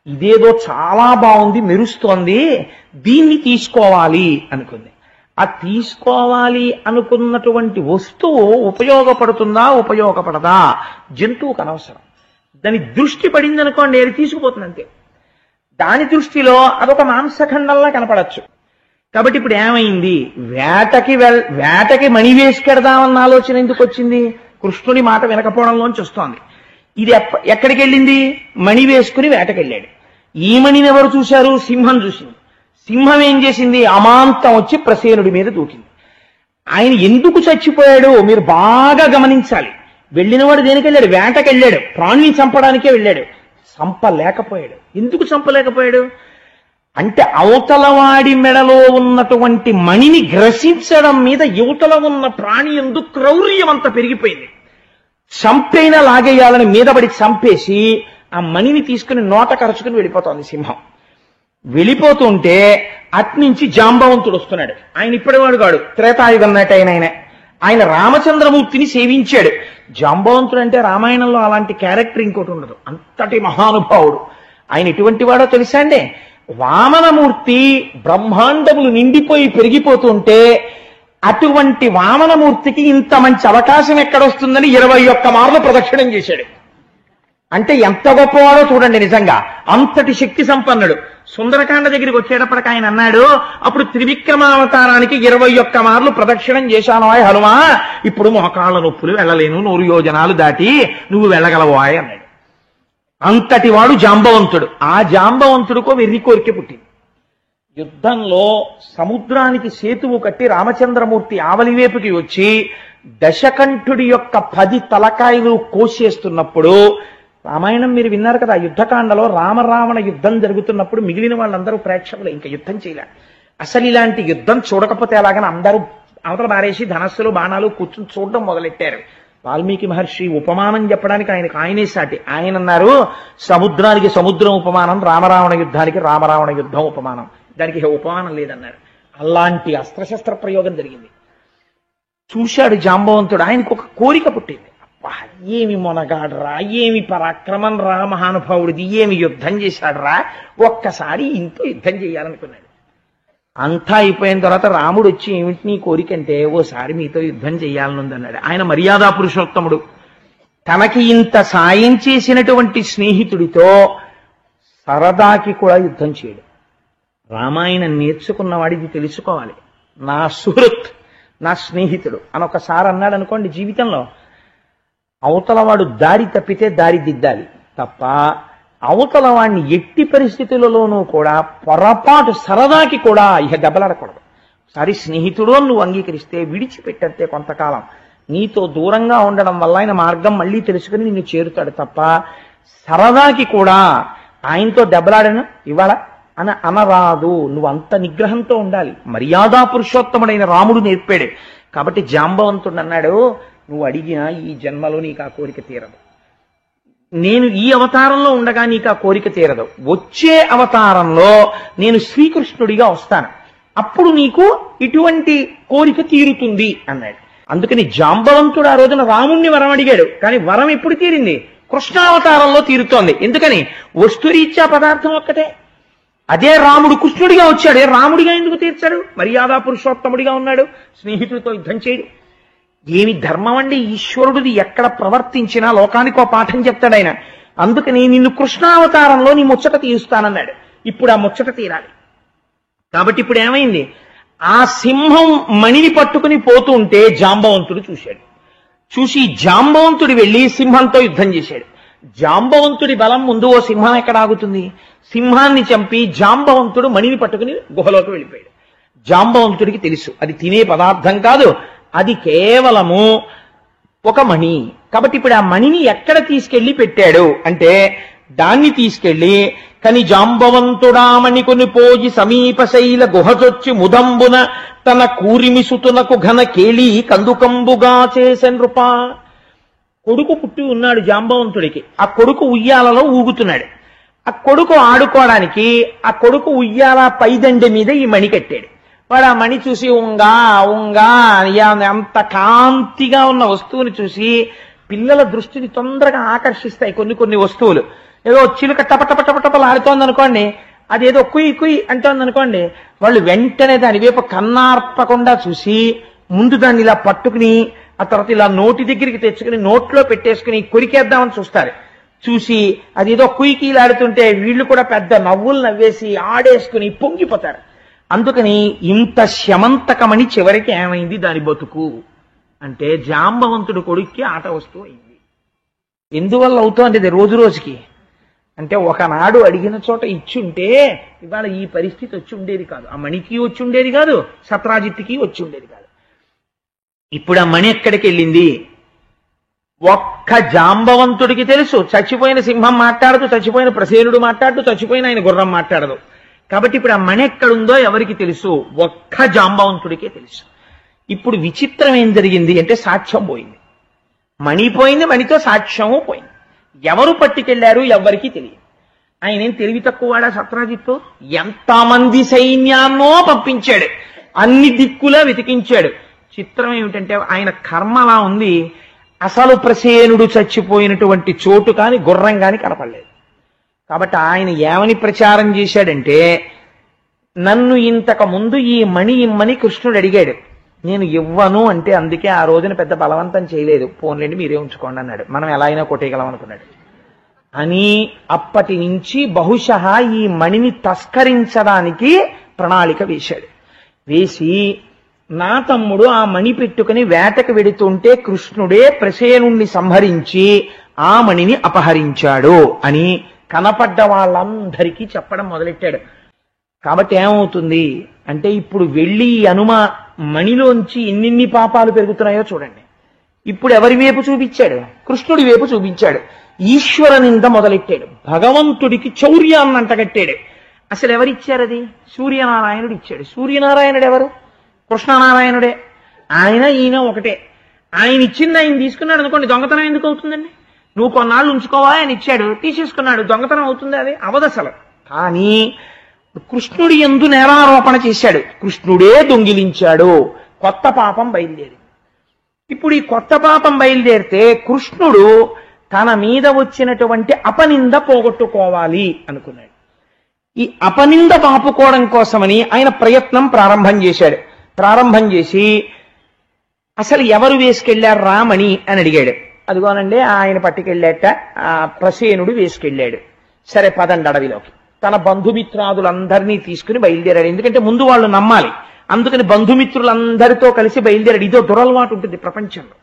Speaker 2: ఇదేదో చాలా బాగుంది, మెరుస్తోంది, దీన్ని తీసుకోవాలి అనుకుంది. ఆ తీసుకోవాలి అనుకున్నటువంటి వస్తువు ఉపయోగపడుతుందా ఉపయోగపడదా జంతువుకు అనవసరం. దాని దృష్టి పడింది అనుకోండి, అది తీసుకుపోతుంది అంతే. దాని దృష్టిలో అదొక మాంసఖండంలా కనపడచ్చు. కాబట్టి ఇప్పుడు ఏమైంది? వేటకి మణి వేసుకెడదామన్న ఆలోచన ఎందుకు వచ్చింది? కృష్ణుడి మాట వినకపోవడంలోంచి వస్తోంది. ఇది ఎక్కడికి వెళ్ళింది? మణి వేసుకుని వేటకెళ్ళాడు. ఈ మణిని ఎవరు చూశారు? సింహం చూసింది. సింహం ఏం చేసింది? అమాంతం వచ్చి ప్రసేనుడి మీద దూకింది. ఆయన ఎందుకు చచ్చిపోయాడు మీరు బాగా గమనించాలి. వెళ్ళినవాడు దేనికి వెళ్ళాడు? వేటకెళ్ళాడు, ప్రాణిని చంపడానికే వెళ్ళాడు. చంపలేకపోయాడు. ఎందుకు చంపలేకపోయాడు అంటే అవతలవాడి మెడలో ఉన్నటువంటి మణిని గ్రసించడం మీద యువతల ఉన్న ప్రాణి యందు క్రౌర్యం అంతా పెరిగిపోయింది. చంపైనా లాగేయాలని మీద పడి చంపేసి ఆ మణిని తీసుకుని నోట కరుచుకుని వెళ్ళిపోతోంది సింహం. వెళ్ళిపోతుంటే అట్నుంచి జాంబవంతుడు వస్తున్నాడు. ఆయన ఇప్పటివాడు కాడు, త్రేతాయుగం నాటి ఆయన రామచంద్రమూర్తిని సేవించాడు. జాంబవంతుడు అంటే రామాయణంలో అలాంటి క్యారెక్టర్ ఇంకోటి ఉండదు. అంతటి మహానుభావుడు. ఆయన ఎటువంటి వాడో తెలుసా అండి? వామనమూర్తి బ్రహ్మాండములు నిండిపోయి పెరిగిపోతుంటే అటువంటి వామనమూర్తికి ఇంత మంచి అవకాశం ఎక్కడొస్తుందని 21 మార్లు ప్రదక్షిణం చేశాడు. అంటే ఎంత గొప్పవాడో చూడండి. నిజంగా అంతటి శక్తి సంపన్నుడు. సుందరకాండ దగ్గరికి వచ్చేటప్పటికి ఆయన అన్నాడు, అప్పుడు త్రివిక్రమావతారానికి 21 మార్లు ప్రదక్షిణం చేశాను ఆయ్ హనుమా, ఇప్పుడు మోకాళ్ళ నొప్పులు వెళ్ళలేను, 100 యోజనాలు దాటి నువ్వు వెళ్ళగలవాయ్ అన్నాడు. అంతటి వాడు జాంబవంతుడు. ఆ జాంబవంతుడికో వెర్రి కోరిక పుట్టింది. యుద్ధంలో సముద్రానికి సేతువు కట్టి రామచంద్రమూర్తి ఆవలివేపుకి వచ్చి దశకంఠుడి యొక్క 10 తలకాయలు కోసేస్తున్నప్పుడు, రామాయణం మీరు విన్నారు కదా, యుద్ధకాండలో రామరావణ యుద్ధం జరుగుతున్నప్పుడు మిగిలిన వాళ్ళందరూ ప్రేక్షకులు, ఇంకా యుద్ధం చేయలే. అసలు ఇలాంటి యుద్ధం చూడకపోతే ఎలాగని అందరూ అవతల బారేసి ధనస్సులు బాణాలు కూర్చుని చూడడం మొదలెట్టారు. వాల్మీకి మహర్షి ఉపమానం చెప్పడానికి ఆయనే సాటి. ఆయన అన్నారు, సముద్రానికి సముద్రం ఉపమానం, రామరావణ యుద్ధానికి రామరావణ యుద్ధం ఉపమానం, దానికి ఉపమానం లేదన్నారు. అలాంటి అస్త్రశస్త్ర ప్రయోగం జరిగింది. చూశాడు జాంబవంతుడు. ఆయనకు ఒక కోరిక పుట్టింది. అబ్బా ఏమి మొనగాడరా, ఏమి పరాక్రమం రా మహానుభావుడిది, ఏమి యుద్ధం చేశాడరా, ఒక్కసారి ఇంతో యుద్ధం చేయాలనుకున్నాడు. అంతా అయిపోయిన తర్వాత రాముడు వచ్చి ఏమిటి నీ కోరిక అంటే, ఓసారి మీతో యుద్ధం చేయాలనుందన్నాడు. ఆయన మర్యాదా పురుషోత్తముడు. తనకి ఇంత సాయం చేసినటువంటి స్నేహితుడితో సరదాకి కూడా యుద్ధం చేయడు. రామాయణం నేర్చుకున్నవాడిది తెలుసుకోవాలి. నా సుహృత్, నా స్నేహితుడు అని ఒకసారి అన్నాడు అనుకోండి, జీవితంలో అవతల వాడు దారి తప్పితే దారి దిద్దాలి తప్ప అవతల వాడిని ఎట్టి పరిస్థితులలోనూ కూడా పొరపాటు సరదాకి కూడా ఇక దెబ్బలాడకూడదు. ఒకసారి స్నేహితుడు నువ్వు అంగీకరిస్తే విడిచిపెట్టంతే కొంతకాలం. నీతో దూరంగా ఉండడం వల్ల ఆయన మార్గం మళ్ళీ తెలుసుకుని నిన్ను చేరుతాడు తప్ప సరదాకి కూడా ఆయనతో దెబ్బలాడను ఇవాళ అని అనరాదు. నువ్వు అంత నిగ్రహంతో ఉండాలి. మర్యాదా పురుషోత్తముడైన రాముడు నేర్పాడు. కాబట్టి జాంబవంతుడు అన్నాడు, నువ్వు అడిగినా ఈ జన్మలో నీకు ఆ కోరిక తీరదు. నేను ఈ అవతారంలో ఉండగా నీకు ఆ కోరిక తీరదు. వచ్చే అవతారంలో నేను శ్రీకృష్ణుడిగా వస్తాను, అప్పుడు నీకు ఇటువంటి కోరిక తీరుతుంది అన్నాడు. అందుకని జాంబవంతుడు ఆ రోజున రాముణ్ణి వరం అడిగాడు. కానీ వరం ఎప్పుడు తీరింది? కృష్ణావతారంలో తీరుతోంది. ఎందుకని? వస్తురీత్యా పదార్థం ఒక్కటే. అదే రాముడు కృష్ణుడిగా వచ్చాడు, రాముడిగా ఎందుకు తీర్చాడు? మర్యాదా పురుషోత్తముడిగా ఉన్నాడు, స్నేహితుడితో యుద్ధం చేయడు. ఏమి ధర్మం అండి! ఈశ్వరుడిది ఎక్కడ ప్రవర్తించినా లోకానికి ఒక పాఠం చెప్తాడు ఆయన. అందుకని నిన్ను కృష్ణావతారంలో నీ ముచ్చట తీరుస్తానన్నాడు. ఇప్పుడు ఆ ముచ్చట తీరాలి. కాబట్టి ఇప్పుడు ఏమైంది? ఆ సింహం మణిని పట్టుకుని పోతూ ఉంటే జాంబవంతుడు చూశాడు. చూసి జాంబవంతుడు వెళ్లి సింహంతో యుద్ధం చేశాడు. జాంబవంతుడి బలం ముందు ఓ సింహం ఎక్కడ ఆగుతుంది? సింహాన్ని చంపి జాంబవంతుడు మణిని పట్టుకుని గుహలోకి వెళ్ళిపోయాడు. జాంబవంతుడికి తెలుసు అది తినే పదార్థం కాదు, అది కేవలము ఒక మణి. కాబట్టి ఇప్పుడు ఆ మణిని ఎక్కడ తీసుకెళ్లి పెట్టాడు అంటే, దాన్ని తీసుకెళ్లి కని జాంబవంతుడామణి కొని పోయి సమీప శైల గుహచొచ్చి ముదంబున తన కూరిమిసుతునకు ఘన కేళి కందుకంబుగా చేసె నృప. కొడుకు పుట్టి ఉన్నాడు జాంబవంతుడికి. ఆ కొడుకు ఉయ్యాలలో ఊగుతున్నాడు. ఆ కొడుకు ఆడుకోవడానికి ఆ కొడుకు ఉయ్యాల పైదండె మీద ఈ మణి కట్టాడు. వాడు ఆ మణి చూసి ఉంగా ఉంగా అంత కాంతిగా ఉన్న వస్తువుని చూసి పిల్లల దృష్టిని తొందరగా ఆకర్షిస్తాయి కొన్ని కొన్ని వస్తువులు. ఏదో చిలుక టపటపటపటపలు ఆడుతోంది అనుకోండి, అదేదో కుయ్ కుయ్ అంటోంది అనుకోండి, వాళ్ళు వెంటనే దాని వైపు కన్నార్పకుండా చూసి ముందు దాన్ని ఇలా పట్టుకుని ఆ తర్వాత ఇలా నోటి దగ్గరికి తెచ్చుకుని నోట్లో పెట్టేసుకుని కొరికేద్దామని చూస్తారు. చూసి అదేదో కుయ్కీలాడుతుంటే వీళ్ళు కూడా పెద్ద నవ్వులు నవ్వేసి ఆడేసుకుని పొంగిపోతారు. అందుకని ఇంత శమంతకమని చివరికి ఏమైంది దాని బతుకు అంటే, జాంబవంతుడు కొడుక్కి ఆట వస్తువు అయింది. ఎందువల్ల అవుతోంది ఇది రోజు రోజుకి అంటే, ఒకనాడు అడిగిన చోట ఇచ్చుంటే ఇవాళ ఈ పరిస్థితి వచ్చి ఉండేది కాదు. ఆ మణికి వచ్చి ఉండేది కాదు, సత్రాజిత్తుకి వచ్చి ఉండేది కాదు. ఇప్పుడు ఆ మణి ఎక్కడికి వెళ్ళింది? ఒక్క జాంబవంతుడికి తెలుసు. చచ్చిపోయిన సింహం మాట్లాడదు, చచ్చిపోయిన ప్రసేనుడు మాట్లాడదు, చచ్చిపోయిన ఆయన గుర్రం మాట్లాడదు. కాబట్టి ఇప్పుడు ఆ మణి ఎక్కడుందో ఎవరికి తెలుసు? ఒక్క జాంబవంతుడికే తెలుసు. ఇప్పుడు విచిత్రం ఏం జరిగింది అంటే, సాక్ష్యం పోయింది. మణి పోయింది, మణితో సాక్ష్యము పోయింది. ఎవరు పట్టుకెళ్లారు ఎవరికి తెలియదు. ఆయన ఏం తెలివి తక్కువవాడా సత్రాజిత్తు? ఎంతమంది సైన్యాన్నో పంపించాడు, అన్ని దిక్కులా వెతికించాడు. చిత్రం ఏమిటంటే ఆయన కర్మలా ఉంది. అసలు ప్రసేనుడు చచ్చిపోయినటువంటి చోటు కాని గుర్రం కాని కనపడలేదు. కాబట్టి ఆయన ఏమని ప్రచారం చేశాడంటే, నన్ను ఇంతకు ముందు ఈ మణి ఇమ్మని కృష్ణుడు అడిగాడు, నేను ఇవ్వను అంటే అందుకే ఆ రోజున పెద్ద బలవంతం చేయలేదు, పోన్లేండి మీరే ఉంచుకోండి అన్నాడు. మనం ఎలా అయినా కొట్టేయగలం అనుకున్నాడు. అని అప్పటి నుంచి బహుశः ఈ మణిని తస్కరించడానికి ప్రణాళిక వేశాడు. వేసి నా తమ్ముడు ఆ మణి పెట్టుకుని వేటకు వెడుతుంటే కృష్ణుడే ప్రసేనుణ్ణి సంహరించి ఆ మణిని అపహరించాడు అని కనపడ్డ వాళ్ళందరికీ చెప్పడం మొదలెట్టాడు. కాబట్టి ఏమవుతుంది అంటే, ఇప్పుడు వెళ్ళి మణిలోంచి ఎన్నిన్ని పాపాలు పెరుగుతున్నాయో చూడండి. ఇప్పుడు ఎవరి వైపు చూపించాడు? కృష్ణుడి వైపు చూపించాడు. ఈశ్వర నింద మొదలెట్టాడు. భగవంతుడికి చౌర్యాన్ని అంటగట్టాడు. అసలు ఎవరిచ్చారు అది? సూర్యనారాయణుడు ఇచ్చాడు. సూర్యనారాయణుడు ఎవరు? కృష్ణనారాయణుడే. ఆయన ఈయన ఒకటే. ఆయన ఇచ్చింది ఆయన తీసుకున్నాడు అనుకోండి, దొంగతనం ఎందుకు అవుతుందండి? నువ్వు కొన్నాళ్ళు ఉంచుకోవా ఆయన ఇచ్చాడు, తీసేసుకున్నాడు, దొంగతనం అవుతుంది? అది అవదసలు. కానీ కృష్ణుడి యందు నేరారోపణ చేశాడు, కృష్ణుడే దొంగిలించాడు. కొత్త పాపం బయలుదేరింది. ఇప్పుడు ఈ కొత్త పాపం బయలుదేరితే కృష్ణుడు తన మీద వచ్చినటువంటి అపనింద పోగొట్టుకోవాలి అనుకున్నాడు. ఈ అపనింద పాపుకోవడం కోసమని ఆయన ప్రయత్నం ప్రారంభం చేశాడు. ప్రారంభం చేసి అసలు ఎవరు వేసుకెళ్లారు రామణి అని అడిగాడు. అదిగోనండి ఆయన పట్టుకెళ్ళాట ప్రసేనుడు వేసుకెళ్ళాడు. సరే పదండి అడవిలోకి. తన బంధుమిత్రాదులందరినీ తీసుకుని బయలుదేరాడు. ఎందుకంటే ముందు వాళ్ళు నమ్మాలి, అందుకని బంధుమిత్రులందరితో కలిసి బయలుదేరాడు. ఇదో దురలవాటు ఉంటుంది ప్రపంచంలో.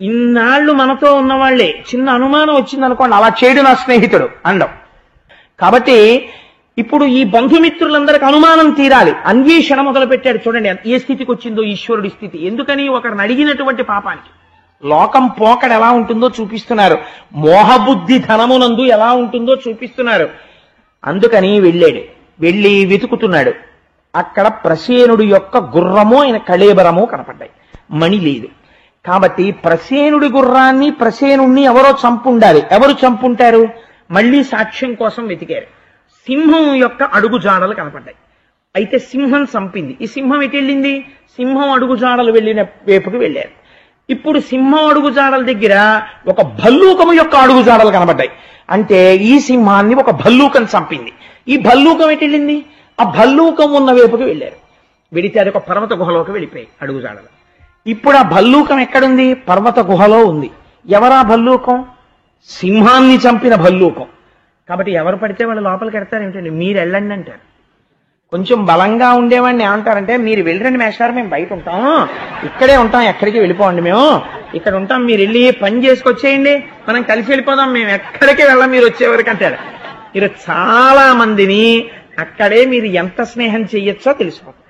Speaker 2: ఇన్నాళ్ళు మనతో ఉన్నవాళ్లే చిన్న అనుమానం వచ్చిందనుకోండి, అలా చేయడు నా స్నేహితుడు అండం. కాబట్టి ఇప్పుడు ఈ బంధుమిత్రులందరికి అనుమానం తీరాలి, అన్వేషణ మొదలు పెట్టాడు. చూడండి ఏ స్థితికి వచ్చిందో ఈశ్వరుడి స్థితి. ఎందుకని ఒకరిని అడిగినటువంటి పాపానికి. లోకం పోకడ ఎలా ఉంటుందో చూపిస్తున్నారు, మోహబుద్ధి ధనమునందు ఎలా ఉంటుందో చూపిస్తున్నారు. అందుకని వెళ్ళాడు. వెళ్ళి వెతుకుతున్నాడు. అక్కడ ప్రసేనుడి యొక్క గుర్రము ఆయన కళేబరము కనపడ్డాయి, మణి లేదు. కాబట్టి ప్రసేనుడి గుర్రాన్ని ప్రసేనుణ్ణి ఎవరో చంపుండాలి. ఎవరు చంపుంటారు? మళ్లీ సాక్ష్యం కోసం వెతికారు. సింహం యొక్క అడుగుజాడలు కనపడ్డాయి. అయితే సింహం చంపింది. ఈ సింహం ఎటు వెళ్ళింది? సింహం అడుగుజాడలు వెళ్ళిన వైపుకి వెళ్ళారు. ఇప్పుడు సింహం అడుగుజాడల దగ్గర ఒక భల్లూకము యొక్క అడుగుజాడలు కనబడ్డాయి. అంటే ఈ సింహాన్ని ఒక భల్లూకం చంపింది. ఈ భల్లూకం ఎటు వెళ్ళింది? ఆ భల్లూకం ఉన్న వైపుకి వెళ్ళారు. వెడితే అది ఒక పర్వత గుహలోకి వెళ్ళిపోయాయి అడుగుజాడలు. ఇప్పుడు ఆ భల్లూకం ఎక్కడుంది? పర్వత గుహలో ఉంది. ఎవరా భల్లూకం? సింహాన్ని చంపిన భల్లూకం. కాబట్టి ఎవరు పడితే వాళ్ళు లోపలికి వెడతారు ఏమిటండి? మీరు వెళ్ళండి అంటారు. కొంచెం బలంగా ఉండేవాడిని ఏమంటారంటే, మీరు వెళ్ళండి మేస్టారు, మేము బయట ఉంటాం, ఇక్కడే ఉంటాం, ఎక్కడికి వెళ్ళిపోండి, మేము ఇక్కడ ఉంటాం, మీరు వెళ్ళి పని చేసుకొచ్చేయండి, మనం కలిసి వెళ్ళిపోదాం, మేము ఎక్కడికి వెళ్ళాం మీరు వచ్చేవరకు అంటారు. మీరు చాలా మందిని అక్కడే మీరు ఎంత స్నేహం చెయ్యొచ్చో తెలిసిపోతుంది.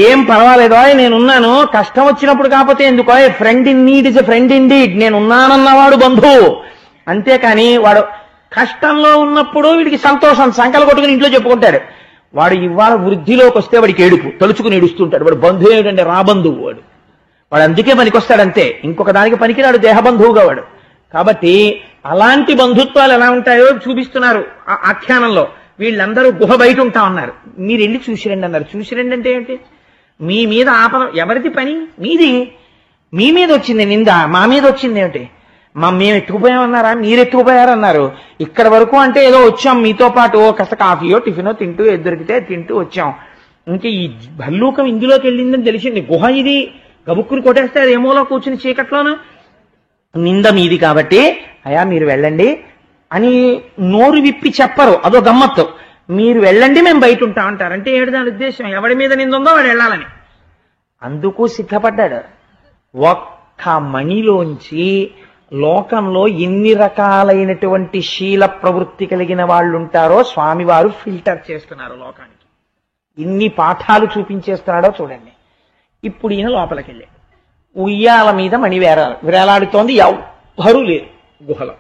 Speaker 2: ఏం పర్వాలేదో నేనున్నాను, కష్టం వచ్చినప్పుడు కాకపోతే ఎందుకో, friend in need is a friend indeed, నేనున్నానన్నవాడు బంధువు. అంతేకాని వాడు కష్టంలో ఉన్నప్పుడు వీడికి సంతోషం సంకలు కొట్టుకుని ఇంట్లో చెప్పుకుంటాడు. వాడు ఇవాళ వృద్ధిలోకి వస్తే వాడికి ఏడుపు, తలుచుకుని ఏడుస్తుంటాడు. వాడు బంధువు ఏమిటంటే రాబంధువు. వాడు అందుకే పనికొస్తాడంతే, ఇంకొక దానికి పనికిరాడు, దేహబంధువుగా వాడు. కాబట్టి అలాంటి బంధుత్వాలు ఎలా ఉంటాయో చూపిస్తున్నారు ఆ ఆఖ్యానంలో. వీళ్ళందరూ గుహ బయట ఉంటా ఉన్నారు. మీరు వెళ్ళి చూసిరండి అన్నారు. చూసిరండి అంటే ఏంటి? మీ మీద ఆపద. ఎవరిది పని? మీది. మీ మీద వచ్చింది నింద, మా మీద వచ్చింది ఏమిటి? మేము ఎత్తుకుపోయామన్నారా? మీరు ఎత్తుకుపోయారన్నారు. ఇక్కడ వరకు అంటే ఏదో వచ్చాం మీతో పాటు, కాస్త కాఫీయో టిఫినో తింటూ దొరికితే తింటూ వచ్చాం. ఇంకా ఈ భల్లూకం ఇందులోకి వెళ్ళిందని తెలిసింది. గుహ ఇది, గబుక్కుని కొట్టేస్తే అది ఏమోలో కూర్చుని చీకట్లోను. నింద మీది కాబట్టి అయ్యా మీరు వెళ్ళండి అని నోరు విప్పి చెప్పరు, అదో గమ్మత్తు. మీరు వెళ్ళండి మేము బయట ఉంటాం అంటారు. అంటే ఏడు దాని ఉద్దేశం, ఎవడి మీద నింద ఉందో వాడు వెళ్ళాలని. అందుకు సిద్ధపడ్డాడు. ఒక్క మణిలోంచి లోకంలో ఎన్ని రకాలైనటువంటి శీల ప్రవృత్తి కలిగిన వాళ్ళు ఉంటారో స్వామివారు ఫిల్టర్ చేస్తున్నారు లోకానికి. ఇన్ని పాఠాలు చూపించేస్తున్నాడో చూడండి. ఇప్పుడు ఈయన లోపలికి వెళ్ళాడు. ఉయ్యాల మీద మణి వేలాడుతోంది, ఎవ్వరూ లేరు గుహలో.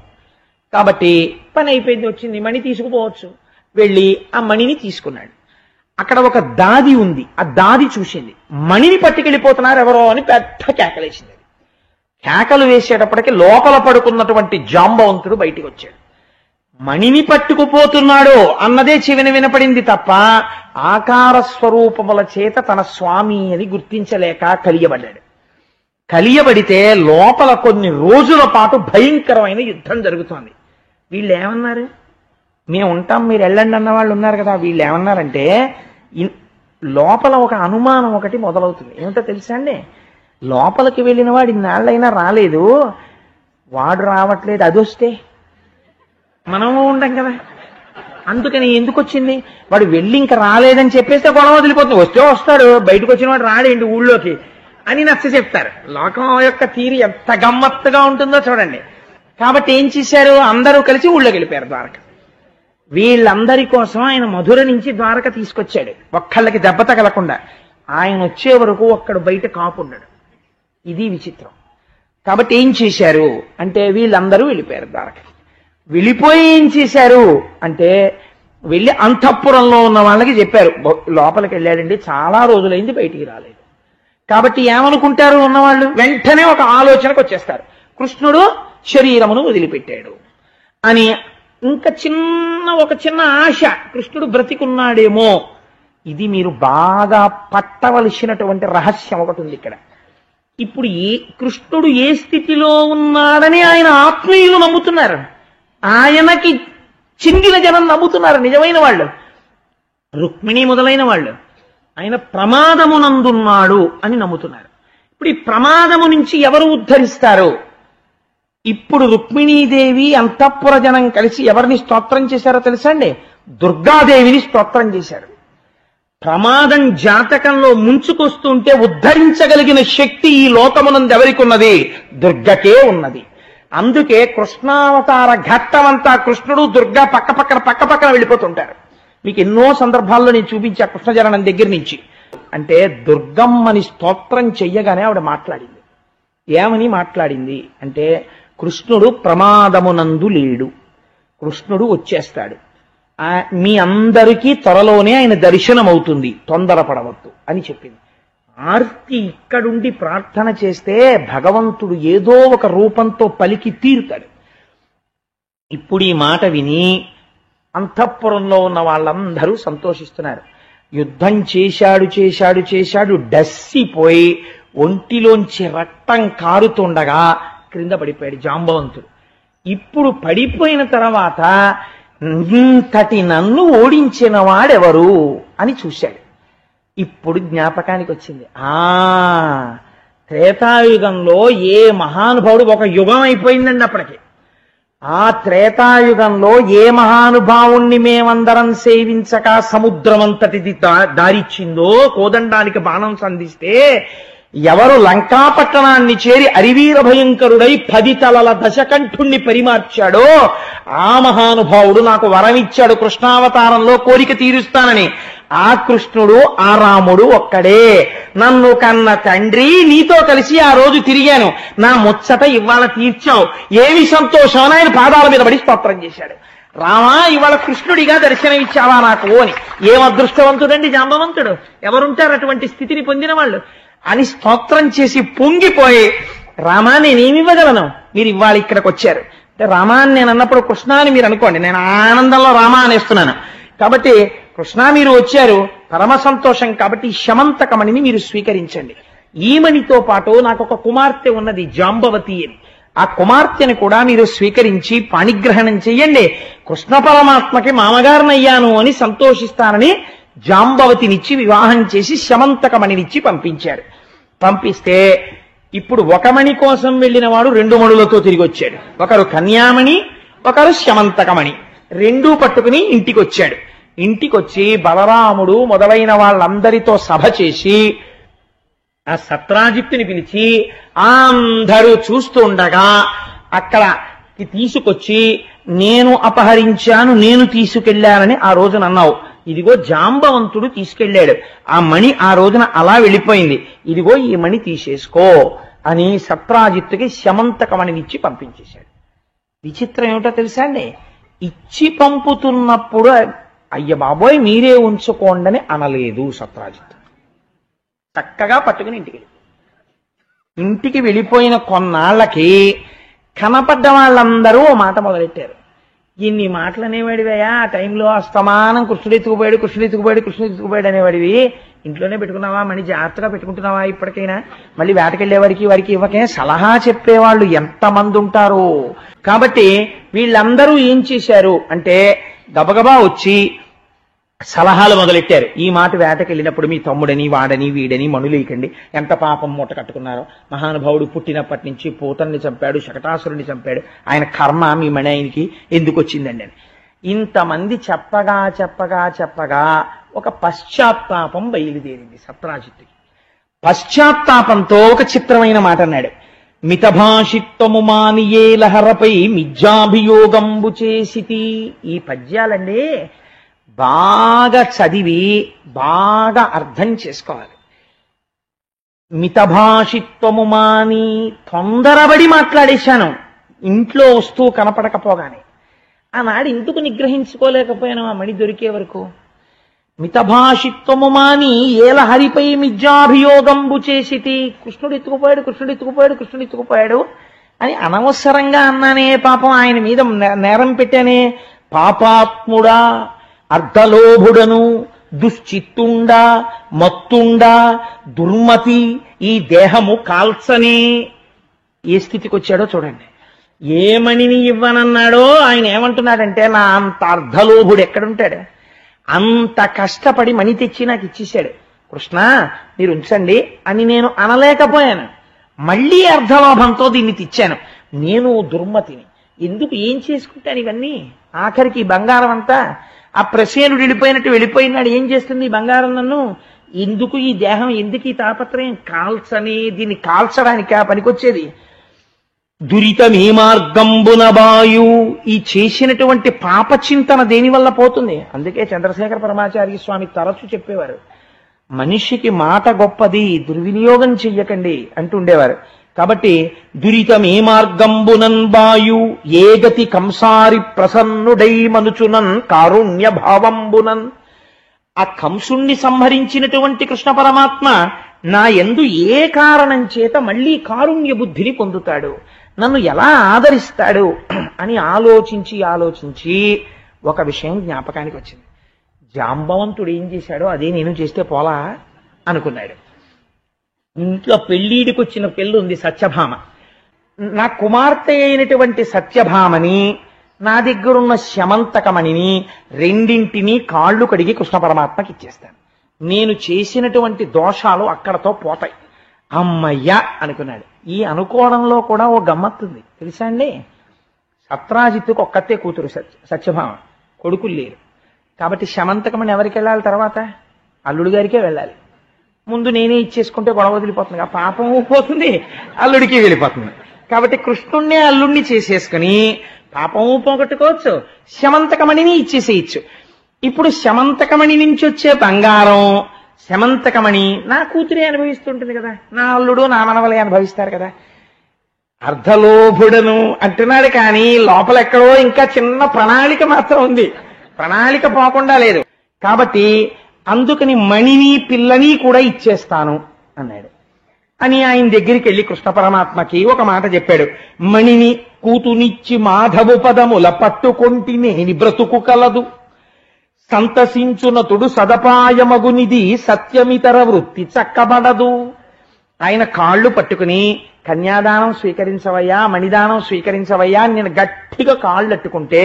Speaker 2: కాబట్టి పని అయిపోయింది, వచ్చింది, మణి తీసుకుపోవచ్చు. వెళ్ళి ఆ మణిని తీసుకున్నాడు. అక్కడ ఒక దాది ఉంది, ఆ దాది చూసింది. మణిని పట్టుకెళ్ళిపోతున్నారు ఎవరో అని పెద్ద కేకలేసింది. కేకలు వేసేటప్పటికి లోపల పడుకున్నటువంటి జాంబవంతుడు బయటికి వచ్చాడు. మణిని పట్టుకుపోతున్నాడు అన్నదే చెవిన వినపడింది తప్ప ఆకార స్వరూపముల చేత తన స్వామి అని గుర్తించలేక కలియబడ్డాడు. కలియబడితే లోపల కొన్ని రోజుల పాటు భయంకరమైన యుద్ధం జరుగుతోంది. వీళ్ళు ఏమన్నారు? మేము ఉంటాం మీరు వెళ్ళండి అన్న వాళ్ళు ఉన్నారు కదా. వీళ్ళు ఏమన్నారంటే, లోపల ఒక అనుమానం ఒకటి మొదలవుతుంది. ఏమిటో తెలుసా అండి? లోపలికి వెళ్ళిన వాడు ఇన్నాళ్ళైనా రాలేదు, వాడు రావట్లేదు, అది వస్తే మనము ఉండం కదా. అందుకని ఎందుకు వచ్చింది? వాడు వెళ్ళి ఇంకా రాలేదని చెప్పేస్తే గొడవ వదిలిపోతుంది. వస్తే వస్తాడు, బయటకు వచ్చిన వాడు రాడేంటి ఊళ్ళోకి అని నచ్చ చెప్తారు. లోకం యొక్క తీరు ఎంత గమ్మత్తుగా ఉంటుందో చూడండి. కాబట్టి ఏం చేశారు? అందరూ కలిసి ఊళ్ళోకి వెళ్ళిపోయారు ద్వారక. వీళ్ళందరి కోసం ఆయన మధుర నుంచి ద్వారక తీసుకొచ్చాడు, ఒక్కళ్ళకి దెబ్బ తగలకుండా. ఆయన వచ్చే వరకు ఒక్కడు బయట కాపున్నాడు. ఇది విచిత్రం. కాబట్టి ఏం చేశారు అంటే, వీళ్ళందరూ వెళ్ళిపోయారు ద్వారక. వెళ్ళిపోయి ఏం చేశారు అంటే, వెళ్ళి అంతఃపురంలో ఉన్న వాళ్ళకి చెప్పారు, లోపలికి వెళ్ళాడండి, చాలా రోజులైంది బయటికి రాలేదు. కాబట్టి ఏమనుకుంటారు ఉన్నవాళ్ళు? వెంటనే ఒక ఆలోచనకు వచ్చేస్తారు, కృష్ణుడు శరీరమును వదిలిపెట్టాడు అని. ఇంకా ఒక చిన్న ఆశ, కృష్ణుడు బ్రతికున్నాడేమో. ఇది మీరు బాగా పట్టవలసినటువంటి రహస్యం ఒకటి ఉంది ఇక్కడ. ఇప్పుడు కృష్ణుడు ఏ స్థితిలో ఉన్నాడని ఆయన ఆత్మీయులు నమ్ముతున్నారు, ఆయనకి చింగిన జనం నమ్ముతున్నారు, నిజమైన వాళ్ళు, రుక్మిణి మొదలైన వాళ్ళు. ఆయన ప్రమాదమునందున్నాడు అని నమ్ముతున్నారు. ఇప్పుడు ఈ ప్రమాదము నుంచి ఎవరు ఉద్ధరిస్తారు ఇప్పుడు రుక్మిణీదేవి అంతఃపుర జనం కలిసి ఎవరిని స్తోత్రం చేశారో తెలుసా అండి? దుర్గాదేవిని స్తోత్రం చేశారు. ప్రమాదం జాతకంలో ముంచుకొస్తుంటే ఉద్ధరించగలిగిన శక్తి ఈ లోకమునందు ఎవరికి ఉన్నది? దుర్గకే ఉన్నది. అందుకే కృష్ణావతార ఘట్టమంతా కృష్ణుడు దుర్గా పక్క పక్కన వెళ్ళిపోతుంటారు. మీకు ఎన్నో సందర్భాల్లో నేను చూపించా కృష్ణజననం దగ్గర నుంచి. అంటే దుర్గమ్మని స్తోత్రం చెయ్యగానే ఆవిడ మాట్లాడింది. ఏమని మాట్లాడింది అంటే, కృష్ణుడు ప్రమాదమునందు లేడు, కృష్ణుడు వచ్చేస్తాడు, మీ అందరికీ త్వరలోనే ఆయన దర్శనం అవుతుంది, తొందరపడవద్దు అని చెప్పింది. ఆర్తి ఇక్కడుండి ప్రార్థన చేస్తే భగవంతుడు ఏదో ఒక రూపంతో పలికి తీరుతాడు. ఇప్పుడు ఈ మాట విని అంతఃపురంలో ఉన్న వాళ్ళందరూ సంతోషిస్తున్నారు. యుద్ధం చేశాడు డస్సిపోయి ఒంటిలోంచి రక్తం కారుతుండగా క్రింద పడిపోయాడు జాంబవంతుడు. ఇప్పుడు పడిపోయిన తర్వాత ఇంతటి నన్ను ఓడించిన వాడెవరు అని చూశాడు. ఇప్పుడు జ్ఞాపకానికి వచ్చింది, త్రేతాయుగంలో ఏ మహానుభావుడు, ఒక యుగం అయిపోయిందండి అప్పటికి, ఆ త్రేతాయుగంలో ఏ మహానుభావుణ్ణి మేమందరం సేవించక సముద్రమంతటిది దారిచ్చిందో, కోదండానికి బాణం సంధిస్తే ఎవరు లంకాపట్టణాన్ని చేరి అరివీర భయంకరుడై 10 తలల దశకంఠుణ్ణి పరిమార్చాడో ఆ మహానుభావుడు నాకు వరమిచ్చాడు కృష్ణావతారంలో కోరిక తీరుస్తానని. ఆ కృష్ణుడు ఆ రాముడు ఒక్కడే. నన్ను కన్న తండ్రి, నీతో కలిసి ఆ రోజు తిరిగాను, నా ముచ్చట ఇవాళ తీర్చావు, ఏమి సంతోషం అని ఆయన పాదాల మీద పడి స్తోత్రం చేశాడు. రామా, ఇవాళ కృష్ణుడిగా దర్శనం ఇచ్చావా నాకు అని. ఏం అదృష్టవంతుడండి జాంబవంతుడు, ఎవరుంటారు అటువంటి స్థితిని పొందిన వాళ్ళు అని స్తోత్రం చేసి పొంగిపోయి, రామా నేనేమి ఇవ్వగలను, మీరు ఇవాళ ఇక్కడికి వచ్చారు అంటే, రామా అని నేను అన్నప్పుడు కృష్ణ అని మీరు అనుకోండి, నేను ఆనందంలో రామా అనేస్తున్నాను కాబట్టి, కృష్ణ మీరు వచ్చారు, పరమ సంతోషం కాబట్టి శమంతకమణిని మీరు స్వీకరించండి. ఈ మణితో పాటు నాకు ఒక కుమార్తె ఉన్నది జాంబవతి అని, ఆ కుమార్తెను కూడా మీరు స్వీకరించి పాణిగ్రహణం చెయ్యండి, కృష్ణ పరమాత్మకి మామగారినయ్యాను అని సంతోషిస్తానని జాంబవతినిచ్చి వివాహం చేసి శమంతకమణినిచ్చి పంపించారు. పంపిస్తే ఇప్పుడు ఒక మణి కోసం వెళ్ళిన వాడు 2 మణులతో తిరిగి వచ్చాడు. ఒకరు కన్యామణి, ఒకరు శమంతకమణి, రెండూ పట్టుకుని ఇంటికి వచ్చాడు. ఇంటికొచ్చి బలరాముడు మొదలైన వాళ్ళందరితో సభ చేసి ఆ సత్రాజిత్తుని పిలిచి అందరూ చూస్తూ ఉండగా అక్కడికి తీసుకొచ్చి, నేను అపహరించాను, నేను తీసుకెళ్లానని ఆ రోజున అన్నావు, ఇదిగో జాంబవంతుడు తీసుకెళ్లాడు, ఆ మణి ఆ రోజున అలా వెళ్ళిపోయింది, ఇదిగో ఈ మణి తీసేసుకో అని సత్రాజిత్తుకి శమంతకమణినిచ్చి పంపించేశాడు. విచిత్రం ఏమిటో తెలుసా అండి, ఇచ్చి పంపుతున్నప్పుడు అయ్య బాబోయ్ మీరే ఉంచుకోండని అనలేదు సత్రాజిత్. చక్కగా పట్టుకుని ఇంటికి వెళ్ళిపోయిన కొన్నాళ్లకి కనపడ్డ వాళ్ళందరూ ఓ మాట మొదలెట్టారు. ఇన్ని మాటలు అనేవాడివయ్యా, ఆ టైంలో అస్తమానం కృష్ణుడు ఎత్తుకుపోయాడు అనేవాడివి, ఇంట్లోనే పెట్టుకున్నావా, మళ్ళీ జాగ్రత్తగా పెట్టుకుంటున్నావా, ఇప్పటికైనా మళ్ళీ వేటకెళ్లే వారికి ఇవ్వకే సలహా చెప్పేవాళ్ళు ఎంతమంది ఉంటారు. కాబట్టి వీళ్ళందరూ ఏం చేశారు అంటే గబగబా వచ్చి సలహాలు మొదలెట్టారు. ఈ మాట వేటకెళ్ళినప్పుడు మీ తమ్ముడని వాడని వీడని మణులేకండి, ఎంత పాపం మూట కట్టుకున్నారో, మహానుభావుడు పుట్టినప్పటి నుంచి పూతన్ని చంపాడు, శకటాసురుని చంపాడు, ఆయన కర్మ మీ మణి ఆయనకి ఎందుకు వచ్చిందండి అని ఇంతమంది చెప్పగా ఒక పశ్చాత్తాపం బయలుదేరింది సత్రాజిత్తుకి. పశ్చాత్తాపంతో ఒక చిత్రమైన మాట అన్నాడు, మితభాషిత్వము మానియే లహరపై మిథ్యాభియోగంబు చేసితి. ఈ పద్యాలండి బాగా చదివి బాగా అర్థం చేసుకోవాలి. మితభాషిత్వము మాని, తొందరబడి మాట్లాడేశాను ఇంట్లో వస్తూ కనపడకపోగానే, ఆనాడు ఎందుకు నిగ్రహించుకోలేకపోయాను ఆ మణి దొరికే వరకు. మితభాషిత్వము మాని ఏల హరిపై మిథ్యాభియోగంబు చేసితి. కృష్ణుడు ఎత్తుకుపోయాడు అని అనవసరంగా అన్నానే, పాపం ఆయన మీద నేరం పెట్టానే. పాపాత్ముడా, అర్ధలోభుడను, దుశ్చిత్తుండా, మత్తుండా, దుర్మతి, ఈ దేహము కాల్చనే. ఏ స్థితికి వచ్చాడో చూడండి. ఏ మణిని ఇవ్వనన్నాడో ఆయన ఏమంటున్నాడంటే, నా అంత అర్ధలోభుడు ఎక్కడుంటాడు, అంత కష్టపడి మణి తెచ్చి నాకు ఇచ్చేశాడు, కృష్ణ మీరు ఉంచండి అని నేను అనలేకపోయాను. మళ్లీ అర్ధలోభంతో దీన్ని తెచ్చాను. నేను దుర్మతిని, ఎందుకు ఏం చేసుకుంటాను ఇవన్నీ? ఆఖరికి ఈ బంగారం అంతా ఆ ప్రసేనుడు వెళ్ళిపోయినట్టు వెళ్ళిపోయినాడు, ఏం చేస్తుంది ఈ బంగారం నన్ను? ఎందుకు ఈ దేహం, ఎందుకు ఈ తాపత్రయం? దీన్ని కాల్చడానికా పనికొచ్చేది? దురితమే మార్గంబున బాయు, ఈ చేసినటువంటి పాప చింతన దేనివల్ల పోతుంది? అందుకే చంద్రశేఖర పరమాచార్య స్వామి తరచు చెప్పేవారు, మనిషికి మాట గొప్పది, దుర్వినియోగం చెయ్యకండి అంటుండేవారు. కాబట్టి దురితమే మార్గంబునన్ బాయు, ఏ గతి కంసారి ప్రసన్నుడై మనుచునన్ కారుణ్య భావంబునన్. ఆ కంసుణ్ణి సంహరించినటువంటి కృష్ణ పరమాత్మ నా యందు ఏ కారణం చేత మళ్ళీ కారుణ్య బుద్ధిని పొందుతాడు, నన్ను ఎలా ఆదరిస్తాడు అని ఆలోచించి ఒక విషయం జ్ఞాపకానికి వచ్చింది. జాంబవంతుడు ఏం చేశాడో అదే నేను చేస్తే పోలా అనుకున్నాడు. ఇంట్లో పెళ్ళీడికి వచ్చిన పెళ్ళి ఉంది సత్యభామ. నా కుమార్తె అయినటువంటి సత్యభామని, నా దగ్గరున్న శమంతకమణిని రెండింటినీ కాళ్ళు కడిగి కృష్ణ పరమాత్మకి ఇచ్చేస్తాను. నేను చేసినటువంటి దోషాలు అక్కడతో పోతాయి. అమ్మయ్యా అనుకున్నాడు. ఈ అనుకోవడంలో కూడా ఓ గమ్మత్తుంది తెలుసా అండి. సత్రాజిత్తుకు ఒక్కతే కూతురు సత్యభామ, కొడుకులు లేరు. కాబట్టి శమంతకమణి ఎవరికి వెళ్ళాలి? తర్వాత అల్లుడి గారికే వెళ్ళాలి. ముందు నేనే ఇచ్చేసుకుంటే గొడవ వదిలిపోతుంది, ఆ పాపం పోతుంది, అల్లుడికి వెళ్ళిపోతుంది. కాబట్టి కృష్ణుణ్ణే అల్లుడిని చేసేసుకుని పాపము పోగొట్టుకోవచ్చు, శమంతకమణిని ఇచ్చేసేయచ్చు. ఇప్పుడు శమంతకమణి నుంచి వచ్చే బంగారం, శమంతకమణి నా కూతురే అనుభవిస్తుంటుంది కదా, నా అల్లుడు నా మనవలే అనుభవిస్తారు కదా. అర్ధలోభుడను అంటున్నాడు కానీ లోపల ఎక్కడో ఇంకా చిన్న ప్రణాళిక మాత్రం ఉంది, ప్రణాళిక పోకుండా లేదు. కాబట్టి అందుకని మణిని పిల్లని కూడా ఇచ్చేస్తాను అన్నాడు. అని ఆయన దగ్గరికి వెళ్ళి కృష్ణ పరమాత్మకి ఒక మాట చెప్పాడు. మణిని కూతునిచ్చి మాధవు పదముల పట్టుకొంటినేని బ్రతుకు కలదు, సంతసించునతుడు సదపాయమగునిది సత్యమితర వృత్తి చక్కబడదు. ఆయన కాళ్ళు పట్టుకుని కన్యాదానం స్వీకరించవయ్యా, మణిదానం స్వీకరించవయ్యా నేను గట్టిగా కాళ్ళు అట్టుకుంటే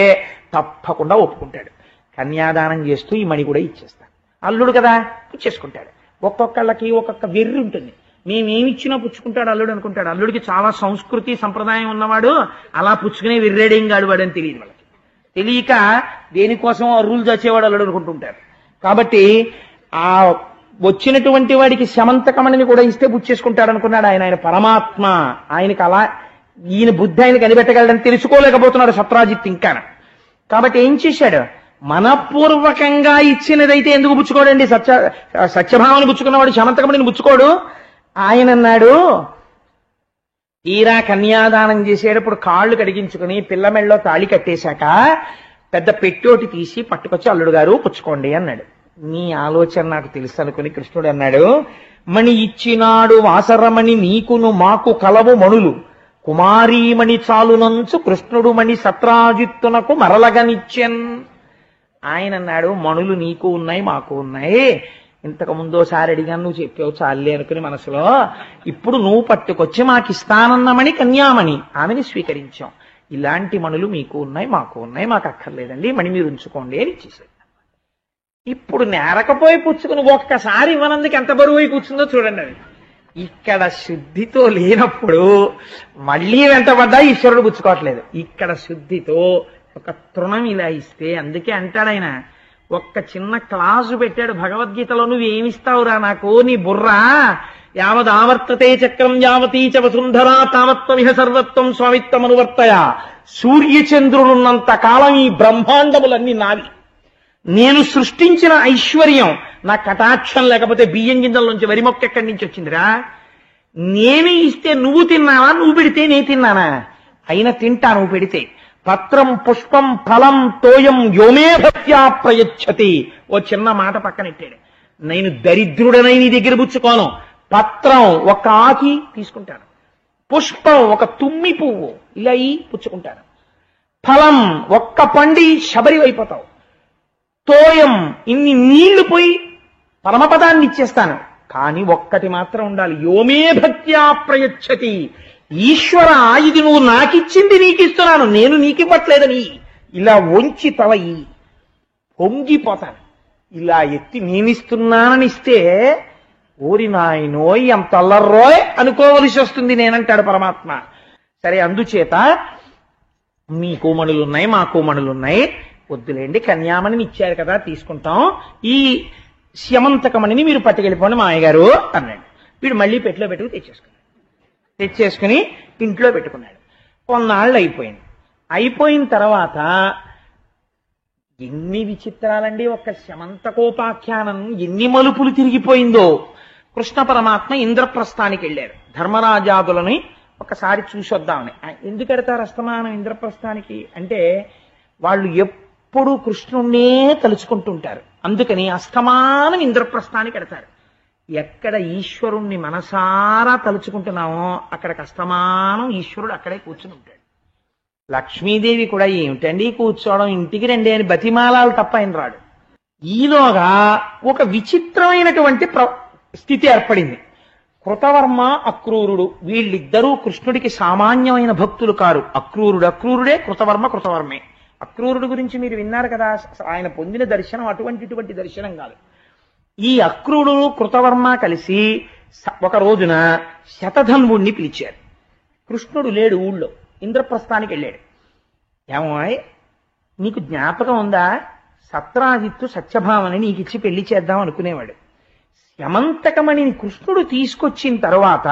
Speaker 2: తప్పకుండా ఒప్పుకుంటాడు. కన్యాదానం చేస్తూ ఈ మణి కూడా ఇచ్చేస్తాను. అల్లుడు కదా ఇచ్చేసుకుంటాడు. ఒక్కొక్కళ్ళకి ఒక్కొక్క వెర్రి ఉంటుంది. మేమేమిచ్చినా పుచ్చుకుంటాడు అల్లుడు అనుకుంటాడు. అల్లుడికి చాలా సంస్కృతి సంప్రదాయం ఉన్నవాడు, అలా పుచ్చుకునే వెర్రేడేం గాడు వాడని తెలియదు వాళ్ళకి. తెలియక దేనికోసం అర్రులు చచ్చేవాడు అల్లుడు అనుకుంటుంటారు. కాబట్టి ఆ వచ్చినటువంటి వాడికి శమంతకమణిని కూడా ఇస్తే పుచ్చేసుకుంటాడు అనుకున్నాడు ఆయన. ఆయన పరమాత్మ, ఆయనకి అలా ఈయన బుద్ధి ఆయన కనిపెట్టగలడని తెలుసుకోలేకపోతున్నాడు సత్రాజిత్ ఇంకా. కాబట్టి ఏం చేశాడు? మనపూర్వకంగా ఇచ్చినదైతే ఎందుకు పుచ్చుకోడండి? సత్యభామని పుచ్చుకున్నవాడు శమంతకమణిని పుచ్చుకోడు. ఆయన అన్నాడు, తీరా కన్యాదానం చేసేటప్పుడు కాళ్ళు కడిగించుకుని పిల్లమెళ్ళలో తాళి కట్టేశాక పెద్ద పెట్టోటి తీసి పట్టుకొచ్చి అల్లుడు గారు పుచ్చుకోండి అన్నాడు. నీ ఆలోచన నాకు తెలుసు అనుకుని కృష్ణుడు అన్నాడు, మణి ఇచ్చినాడు వాసరమణి నీకును మాకు కలవు మణులు, కుమారీమణి చాలునంచు కృష్ణుడు మణి సత్రాజిత్తునకు మరలగనిచ్చెన్. ఆయన అన్నాడు, మణులు నీకు ఉన్నాయి మాకు ఉన్నాయి, ఇంతకు ముందోసారి అడిగాను నువ్వు చెప్పావు చాలే అనుకుని మనసులో, ఇప్పుడు నువ్వు పట్టుకొచ్చి మాకు ఇస్తానన్నమణి కన్యామణి ఆమెని స్వీకరించాం. ఇలాంటి మణులు మీకు ఉన్నాయి మాకు ఉన్నాయి, మాకు అక్కర్లేదండి, మణి మీరు ఉంచుకోండి అని ఇచ్చేసాడు. ఇప్పుడు నేరకపోయి పుచ్చుకుని ఒక్కసారి ఇవ్వనందుకు ఎంత బరువు అయి కూర్చుందో చూడండి. అది ఇక్కడ శుద్ధితో లేనప్పుడు మళ్ళీ వెంటబడ్డా ఈశ్వరుడు పుచ్చుకోవట్లేదు. ఇక్కడ శుద్ధితో ఒక తృణం ఇలా ఇస్తే, అందుకే అంటాడు ఆయన, ఒక్క చిన్న క్లాసు పెట్టాడు భగవద్గీతలో, నువ్వేమిస్తావురా నాకు, నీ బుర్రా యావదావర్తతే చక్రం యావతీ చ వసుంధరా తావత్వమిహ సర్వత్వం స్వామిత్వం అనువర్తయ. సూర్యచంద్రులున్నంత కాలం ఈ బ్రహ్మాండములన్నీ నావి. నేను సృష్టించిన ఐశ్వర్యం నా కటాక్షం లేకపోతే బియ్యం గింజల్లోంచి వరి మొక్క ఎక్కడి నుంచి వచ్చిందిరా? నేనే ఇస్తే నువ్వు తిన్నావా, నువ్వు పెడితే నేను తిన్నానా? అయినా తింటా నువ్వు పెడితే. పత్రం పుష్పం ఫలం తోయం యోమే భక్త్యా ప్రయచ్చతి. ఓ చిన్న మాట పక్కనెట్టాడు. నేను దరిద్రుడనై నీ దగ్గర పుచ్చుకోను. పత్రం ఒక ఆకి తీసుకుంటాను, పుష్పం ఒక తుమ్మి పువ్వు ఇలా పుచ్చుకుంటాను, ఫలం ఒక్క పండి శబరి అయిపోతావు, తోయం ఇన్ని నీళ్లు పోయి పరమపదాన్ని ఇచ్చేస్తాను. కానీ ఒక్కటి మాత్రం ఉండాలి, యోమే భక్త్యా ప్రయచ్చతి. ఈశ్వర, ఇది నువ్వు నాకిచ్చింది నీకిస్తున్నాను, నేను నీకివ్వట్లేదని ఇలా వంచి తల పొంగిపోతాను. ఇలా ఎత్తి నేనిస్తున్నానని ఇస్తే ఓరి నాయనోయ్ ఎంత అల్లర్రోయ్ అనుకోవలసి వస్తుంది నేనంటాడు పరమాత్మ. సరే, అందుచేత మీకు మణులున్నాయి, మాకు మణులున్నాయి, వద్దులేండి, కన్యామణిని ఇచ్చారు కదా తీసుకుంటాం, ఈ స్యమంతకమణిని మీరు పట్టుకెళ్ళిపోండి మాయగారు అన్నాడు. వీడు మళ్ళీ పెట్టిలో పెట్టుకు తెచ్చేసుకుని ఇంట్లో పెట్టుకున్నాడు. కొన్నాళ్ళు అయిపోయింది. అయిపోయిన తర్వాత ఎన్ని విచిత్రాలండి, ఒక్క శమంతకోపాఖ్యానం ఎన్ని మలుపులు తిరిగిపోయిందో. కృష్ణ పరమాత్మ ఇంద్రప్రస్థానికి వెళ్ళారు. ధర్మరాజాదులని ఒకసారి చూసొద్దామని. ఎందుకు ఎడతారు అస్తమానం ఇంద్రప్రస్థానికి అంటే, వాళ్ళు ఎప్పుడూ కృష్ణుణ్ణే తలుచుకుంటుంటారు. అందుకని అస్తమానం ఇంద్రప్రస్థానికి ఎడతారు. ఎక్కడ ఈశ్వరుణ్ణి మనసారా తలుచుకుంటున్నామో అక్కడికి అస్తమానం ఈశ్వరుడు అక్కడే కూర్చుని ఉంటాడు. లక్ష్మీదేవి కూడా ఏమిటండి కూర్చోవడం, ఇంటికి రండి అని బతిమాలాలు తప్ప ఆయన రాడు. ఈలోగా ఒక విచిత్రమైనటువంటి స్థితి ఏర్పడింది. కృతవర్మ, అక్రూరుడు వీళ్ళిద్దరూ కృష్ణుడికి సామాన్యమైన భక్తులు కారు. అక్రూరుడే, కృతవర్మే. అక్రూరుడు గురించి మీరు విన్నారు కదా, ఆయన పొందిన దర్శనం అటువంటి దర్శనం కాదు. ఈ అక్రూరుడు, కృతవర్మ కలిసి ఒక రోజున శతధన్వుణ్ణి పిలిచారు. కృష్ణుడు లేడు ఊళ్ళో, ఇంద్రప్రస్థానికి వెళ్ళాడు. ఏమోయ్, నీకు జ్ఞాపకం ఉందా, సత్రాజిత్తు సత్యభామని నీకిచ్చి పెళ్లి చేద్దాం అనుకునేవాడు. శమంతకమణిని కృష్ణుడు తీసుకొచ్చిన తర్వాత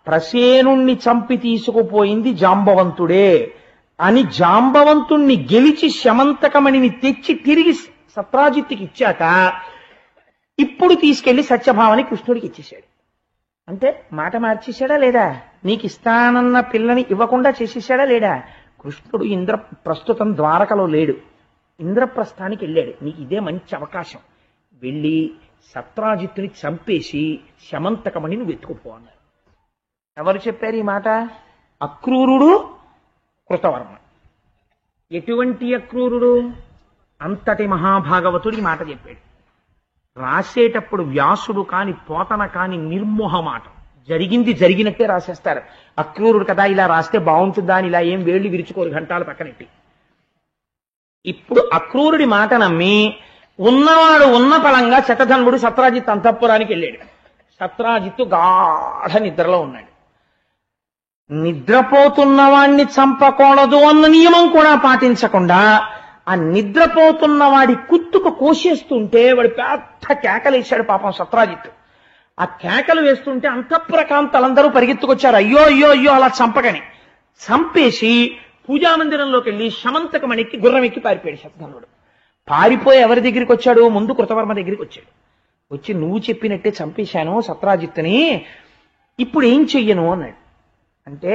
Speaker 2: ప్రసేనుణ్ణి చంపి తీసుకుపోయింది జాంబవంతుడే అని జాంబవంతుణ్ణి గెలిచి శమంతకమణిని తెచ్చి తిరిగి సత్రాజిత్తుకి ఇచ్చాక ఇప్పుడు తీసుకెళ్లి సత్యభామని కృష్ణుడికి ఇచ్చేశాడు. అంటే మాట మార్చేశాడా లేదా? నీకు ఇస్తానన్న పిల్లని ఇవ్వకుండా చేసేసాడా లేడా? కృష్ణుడు ప్రస్తుతం ద్వారకలో లేడు, ఇంద్రప్రస్థానికి వెళ్ళాడు. నీకు ఇదే మంచి అవకాశం, వెళ్ళి సత్రాజిత్తుని చంపేసి శమంతకమణి నువ్వు వెతుకుపో అన్నారు. ఎవరు చెప్పారు ఈ మాట? అక్రూరుడు, కృతవర్మ. ఎటువంటి అక్రూరుడు? అంతటి మహాభాగవతుడు ఈ మాట చెప్పాడు. రాసేటప్పుడు వ్యాసుడు కాని, పోతన కాని నిర్మోహమాటం, జరిగింది జరిగినట్టే రాసేస్తారు. అక్రూరుడు కదా, ఇలా రాస్తే బాగుంటుందా అని ఇలా ఏం వేళ్లు విరుచుకోరు గంటాలు పక్కనెట్టి. ఇప్పుడు అక్రూరుడి మాట నమ్మి ఉన్నవాడు ఉన్న ఫలంగా శతధన్వుడు సత్రాజిత్ అంతఃపురానికి వెళ్ళాడు. సత్రాజిత్తు గాఢ నిద్రలో ఉన్నాడు. నిద్రపోతున్నవాణ్ణి చంపకూడదు అన్న నియమం కూడా పాటించకుండా ఆ నిద్రపోతున్న వాడి కుత్తుకు కోసేస్తుంటే వాడు పెద్ద కేకలేశాడు పాపం సత్రాజిత్తు. ఆ కేకలు వేస్తుంటే అంతఃపురకాంతలందరూ పరిగెత్తుకొచ్చారు. అయ్యో అయ్యో అయ్యో అలా చంపకని. చంపేసి పూజామందిరంలోకి వెళ్ళి శమంతకమణికి గుర్రం ఎక్కి పారిపోయాడు శతధన్వుడు. పారిపోయి ఎవరి దగ్గరికి వచ్చాడు? ముందు కృతవర్మ దగ్గరికి వచ్చాడు. వచ్చి నువ్వు చెప్పినట్టే చంపేశాను సత్రాజిత్తుని, ఇప్పుడు ఏం చెయ్యను అన్నాడు. అంటే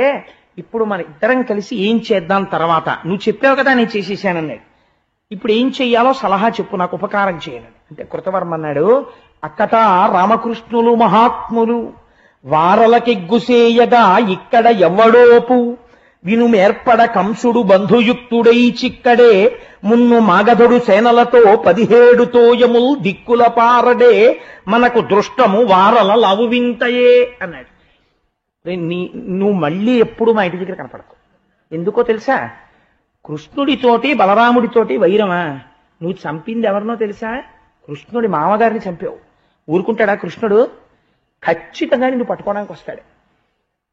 Speaker 2: ఇప్పుడు మన ఇద్దరం కలిసి ఏం చేద్దాం తర్వాత, నువ్వు చెప్పావు కదా నేను చేసేసానన్నాడు. ఇప్పుడు ఏం చెయ్యాలో సలహా చెప్పు, నాకు ఉపకారం చేయను అంటే కృతవర్మ అన్నాడు, అక్కట రామకృష్ణులు మహాత్ములు వారలకెగ్గుసేయగా ఇక్కడ ఎవ్వడోపు వినుమేర్పడ కంసుడు బంధుయుక్తుడై చిక్కడే మున్ను మాగధుడు సేనలతో 17 తోయముల్ దిక్కుల పారడే మనకు దృష్టము వారల లవు వింతయే అన్నాడు. నువ్వు మళ్ళీ ఎప్పుడు మా ఇంటి దగ్గర కనపడకు. ఎందుకో తెలుసా? కృష్ణుడితోటి బలరాముడితోటి వైరమా? నువ్వు చంపింది ఎవరినో తెలుసా? కృష్ణుడి మామగారిని చంపావు. ఊరుకుంటాడా కృష్ణుడు? ఖచ్చితంగా నిన్ను పట్టుకోవడానికి వస్తాడు.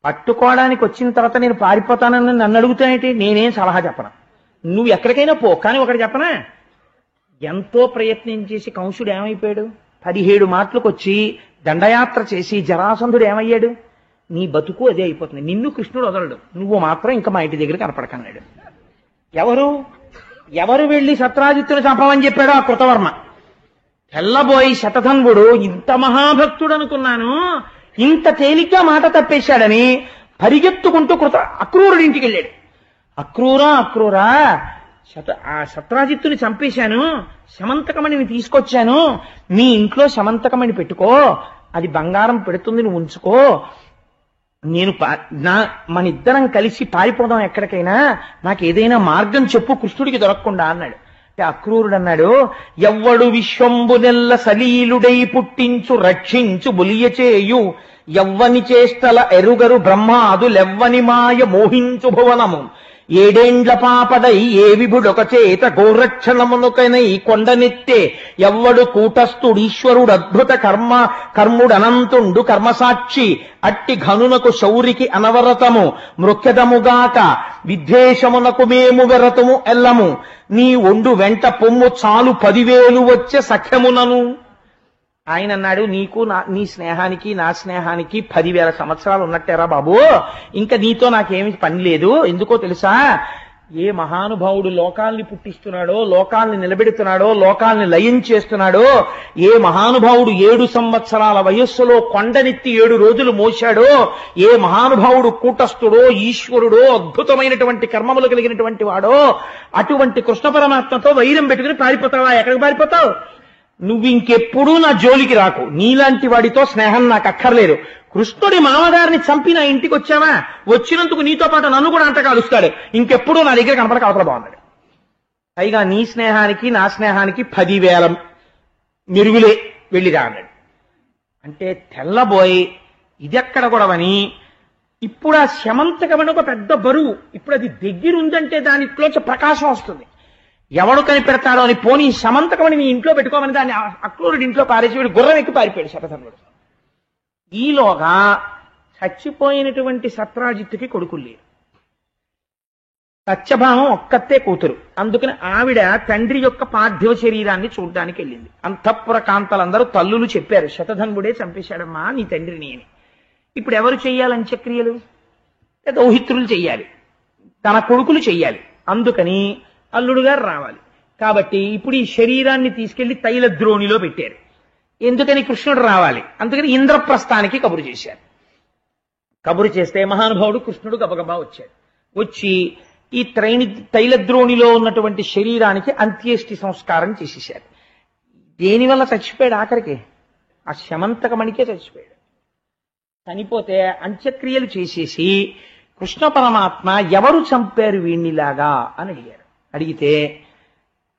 Speaker 2: పట్టుకోవడానికి వచ్చిన తర్వాత నేను పారిపోతానని నన్ను అడుగుతానేంటి? నేనేం సలహా చెప్పను. నువ్వు ఎక్కడికైనా పో, కానీ ఒకటి చెప్పనా, ఎంతో ప్రయత్నం చేసి కంసుడు ఏమైపోయాడు? 17 మాటలకు వచ్చి దండయాత్ర చేసి జరాసంధుడు ఏమయ్యాడు? నీ బతుకు అదే అయిపోతుంది. నిన్ను కృష్ణుడు వదలడు, నువ్వు మాత్రం ఇంకా మా ఇంటి దగ్గర కనపడకన్నాడు. ఎవరు వెళ్ళి సత్రాజిత్తుని చంపమని చెప్పాడో? ఆ కృతవర్మ. తెల్లబోయి శతధన్వుడు ఇంత మహాభక్తుడు అనుకున్నాను, ఇంత తేలిగ్గా మాట తప్పేశాడని పరిగెత్తుకుంటూ అక్రూరుడి ఇంటికి వెళ్ళాడు. అక్రూరా ఆ సత్రాజిత్తుని చంపేశాను, శమంతకమణిని తీసుకొచ్చాను, మీ ఇంట్లో శమంతకమణి పెట్టుకో, అది బంగారం పెడుతుంది, నువ్వు ఉంచుకో, నేను మన ఇద్దరం కలిసి పారిపోదాం ఎక్కడికైనా, నాకు ఏదైనా మార్గం చెప్పు కృష్ణుడికి దొరకకుండా అన్నాడు. అంటే అక్రూరుడు అన్నాడు, ఎవ్వడు విశ్వంబునెల్ల సలీలుడై పుట్టించు రక్షించు బులియచేయు ఎవ్వని చేష్టల ఎరుగరు బ్రహ్మాదులెవ్వని మాయ మోహించు భువనము ఏడేండ్ల పాపడై ఏ విభుడొక చేత గోరక్షణమునకనై కొండనెత్తే ఎవ్వడు కూటస్థుడీశ్వరుడు అద్భుత కర్ముడనంతుండు కర్మసాక్షి అట్టి ఘనునకు శౌరికి అనవరతము మృఖ్యదముగాక విద్వేషమునకు మేము వెరతము ఎల్లము నీ ఒండు వెంట పొమ్ము చాలు 10,000 వచ్చే సఖ్యమునను. ఆయన అన్నాడు, నీకు నీ స్నేహానికి నా స్నేహానికి 10,000 సంవత్సరాలు ఉన్నట్టేరా బాబు, ఇంకా నీతో నాకేమి పని లేదు. ఎందుకో తెలుసా, ఏ మహానుభావుడు లోకాల్ని పుట్టిస్తున్నాడో, లోకాల్ని నిలబెడుతున్నాడో, లోకాల్ని లయం చేస్తున్నాడో, ఏ మహానుభావుడు 7 సంవత్సరాల వయస్సులో కొండనెత్తి 7 రోజులు మోశాడో, ఏ మహానుభావుడు కూటస్థుడో ఈశ్వరుడో అద్భుతమైనటువంటి కర్మములు కలిగినటువంటి వాడో, అటువంటి కృష్ణ పరమాత్మతో వైరం పెట్టుకుని పారిపోతావా? ఎక్కడికి పారిపోతావు? నువ్వు ఇంకెప్పుడూ నా జోలికి రాకు, నీలాంటి వాడితో స్నేహం నాకు అక్కర్లేదు. కృష్ణుడి మామగారిని చంపి నా ఇంటికి వచ్చావా, వచ్చినందుకు నీతో పాటు నన్ను కూడా అంట కాలుస్తాడు, ఇంకెప్పుడూ నా దగ్గర కనపడక అవతల బాగున్నాడు. పైగా నీ స్నేహానికి నా స్నేహానికి 10,000 మెరుగులే వెళ్ళిరా అన్నాడు. అంటే తెల్లబోయి ఇదెక్కడ గొడవని, ఇప్పుడు ఆ శమంతకమని ఒక పెద్ద బరువు, ఇప్పుడు అది దగ్గరుందంటే దానిలోంచి ప్రకాశం వస్తుంది. ఎవడు కనిపెడతాడో అని పోనీ శమంతకమని నీ ఇంట్లో పెట్టుకోమని దాన్ని అక్రూరుడి ఇంట్లో పారేసి వీడు గుర్రం ఎక్కి పారిపోయాడు శతధన్వుడు. ఈలోగా చచ్చిపోయినటువంటి సత్రాజిత్తుకి కొడుకులు లేరు, సత్యభామం ఒక్కతే కూతురు. అందుకని ఆవిడ తండ్రి యొక్క పార్థివ శరీరాన్ని చూడ్డానికి వెళ్ళింది. అంతఃపుర కాంతలందరూ తల్లులు చెప్పారు, శతధన్వుడే చంపేశాడమ్మా నీ తండ్రిని అని. ఇప్పుడు ఎవరు చెయ్యాలి అంత్యక్రియలు? దౌహిత్రులు చెయ్యాలి, తన కొడుకులు చెయ్యాలి. అందుకని అల్లుడు గారు రావాలి. కాబట్టి ఇప్పుడు ఈ శరీరాన్ని తీసుకెళ్లి తైలద్రోణిలో పెట్టారు. ఎందుకని? కృష్ణుడు రావాలి. అందుకని ఇంద్రప్రస్థానికి కబురు చేశారు. కబురు చేస్తే మహానుభావుడు కృష్ణుడు గబగబా వచ్చాడు. వచ్చి ఈ తైలద్రోణిలో ఉన్నటువంటి శరీరానికి అంత్యేష్టి సంస్కారం చేసేశారు. దేనివల్ల చచ్చిపోయాడు? ఆఖరికి ఆ శమంతకమణికే చచ్చిపోయాడు. చనిపోతే అంత్యక్రియలు చేసేసి కృష్ణ పరమాత్మ ఎవరు చంపారు వీణ్ణిలాగా అని అడిగారు. అడిగితే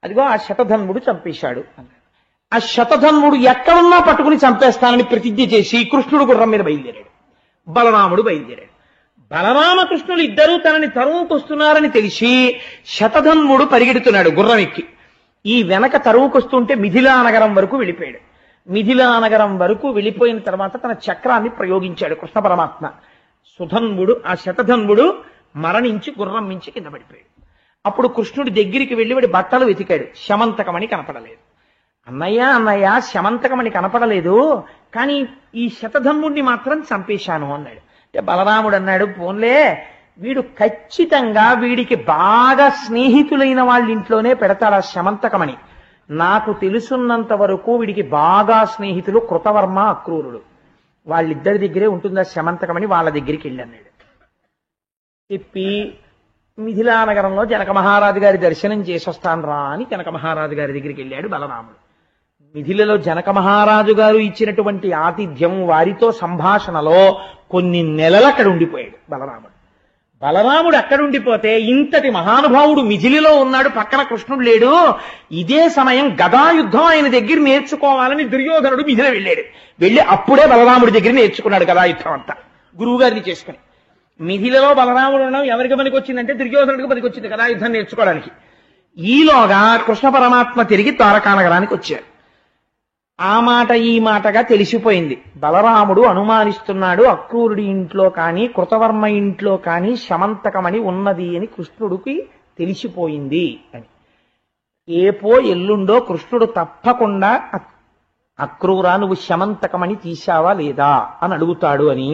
Speaker 2: అదిగో ఆ శతధన్వుడు చంపేశాడు అన్నాడు. ఆ శతధన్వుడు ఎక్కడున్నా పట్టుకుని చంపేస్తానని ప్రతిజ్ఞ చేసి కృష్ణుడు గుర్రం మీద బయలుదేరాడు. బలరాముడు బయలుదేరాడు. బలరామకృష్ణులు ఇద్దరూ తనని తరువుకొస్తున్నారని తెలిసి శతధన్వుడు పరిగెడుతున్నాడు గుర్రం ఎక్కి. ఈ వెనక తరువుకొస్తుంటే మిథిలా నగరం వరకు వెళ్ళిపోయాడు. మిథిలా నగరం వరకు వెళ్ళిపోయిన తర్వాత తన చక్రాన్ని ప్రయోగించాడు కృష్ణ పరమాత్మ. సుధన్వుడు ఆ శతధన్వుడు మరణించి గుర్రం మించి కింద పడిపోయాడు. అప్పుడు కృష్ణుడి దగ్గరికి వెళ్ళి వాడి బట్టలు వెతికాడు, శమంతకమణి కనపడలేదు. అన్నయ్య శమంతకమణి కనపడలేదు, కానీ ఈ శతధన్వుడిని మాత్రం చంపేశాను అన్నాడు. అంటే బలరాముడు అన్నాడు, పోన్లే వీడు ఖచ్చితంగా వీడికి బాగా స్నేహితులైన వాళ్ళ ఇంట్లోనే పెడతాడు ఆ శమంతకమణి. నాకు తెలుసున్నంత వరకు వీడికి బాగా స్నేహితులు కృతవర్మ అక్రూరుడు, వాళ్ళిద్దరి దగ్గరే ఉంటుందా శమంతకమణి, వాళ్ళ దగ్గరికి వెళ్ళి అన్నాడు. చెప్పి మిథిలా నగరంలో జనక మహారాజు గారి దర్శనం చేసొస్తాను రా అని జనక మహారాజు గారి దగ్గరికి వెళ్ళాడు బలరాముడు. మిథిలలో జనక మహారాజు గారు ఇచ్చినటువంటి ఆతిథ్యం, వారితో సంభాషణలో కొన్ని నెలలు అక్కడ ఉండిపోయాడు బలరాముడు. బలరాముడు అక్కడ ఉండిపోతే ఇంతటి మహానుభావుడు మిథిలిలో ఉన్నాడు, పక్కన కృష్ణుడు లేడు. ఇదే సమయం గదాయుద్ధం ఆయన దగ్గర నేర్చుకోవాలని దుర్యోధనుడు మిథిల వెళ్ళాడు. వెళ్ళి అప్పుడే బలరాముడి దగ్గర నేర్చుకున్నాడు గదాయుద్ధం అంతా గురువు గారిని చేసుకుని. మిథిలలో బలరాముడు ఉండడం ఎవరికి పనికి వచ్చిందంటే దుర్యోధనుడికి పనికి వచ్చింది కదా యుద్ధం నేర్చుకోవడానికి. ఈలోగా కృష్ణ పరమాత్మ తిరిగి ద్వారకానగరానికి వచ్చారు. ఆ మాట ఈ మాటగా తెలిసిపోయింది. బలరాముడు అనుమానిస్తున్నాడు, అక్రూరుడి ఇంట్లో కానీ కృతవర్మ ఇంట్లో కానీ శమంతకమణి ఉన్నది అని కృష్ణుడికి తెలిసిపోయింది అని. ఏపో ఎల్లుండో కృష్ణుడు తప్పకుండా అక్రూరా నువ్వు శమంతకమణి తీశావా లేదా అని అడుగుతాడు అని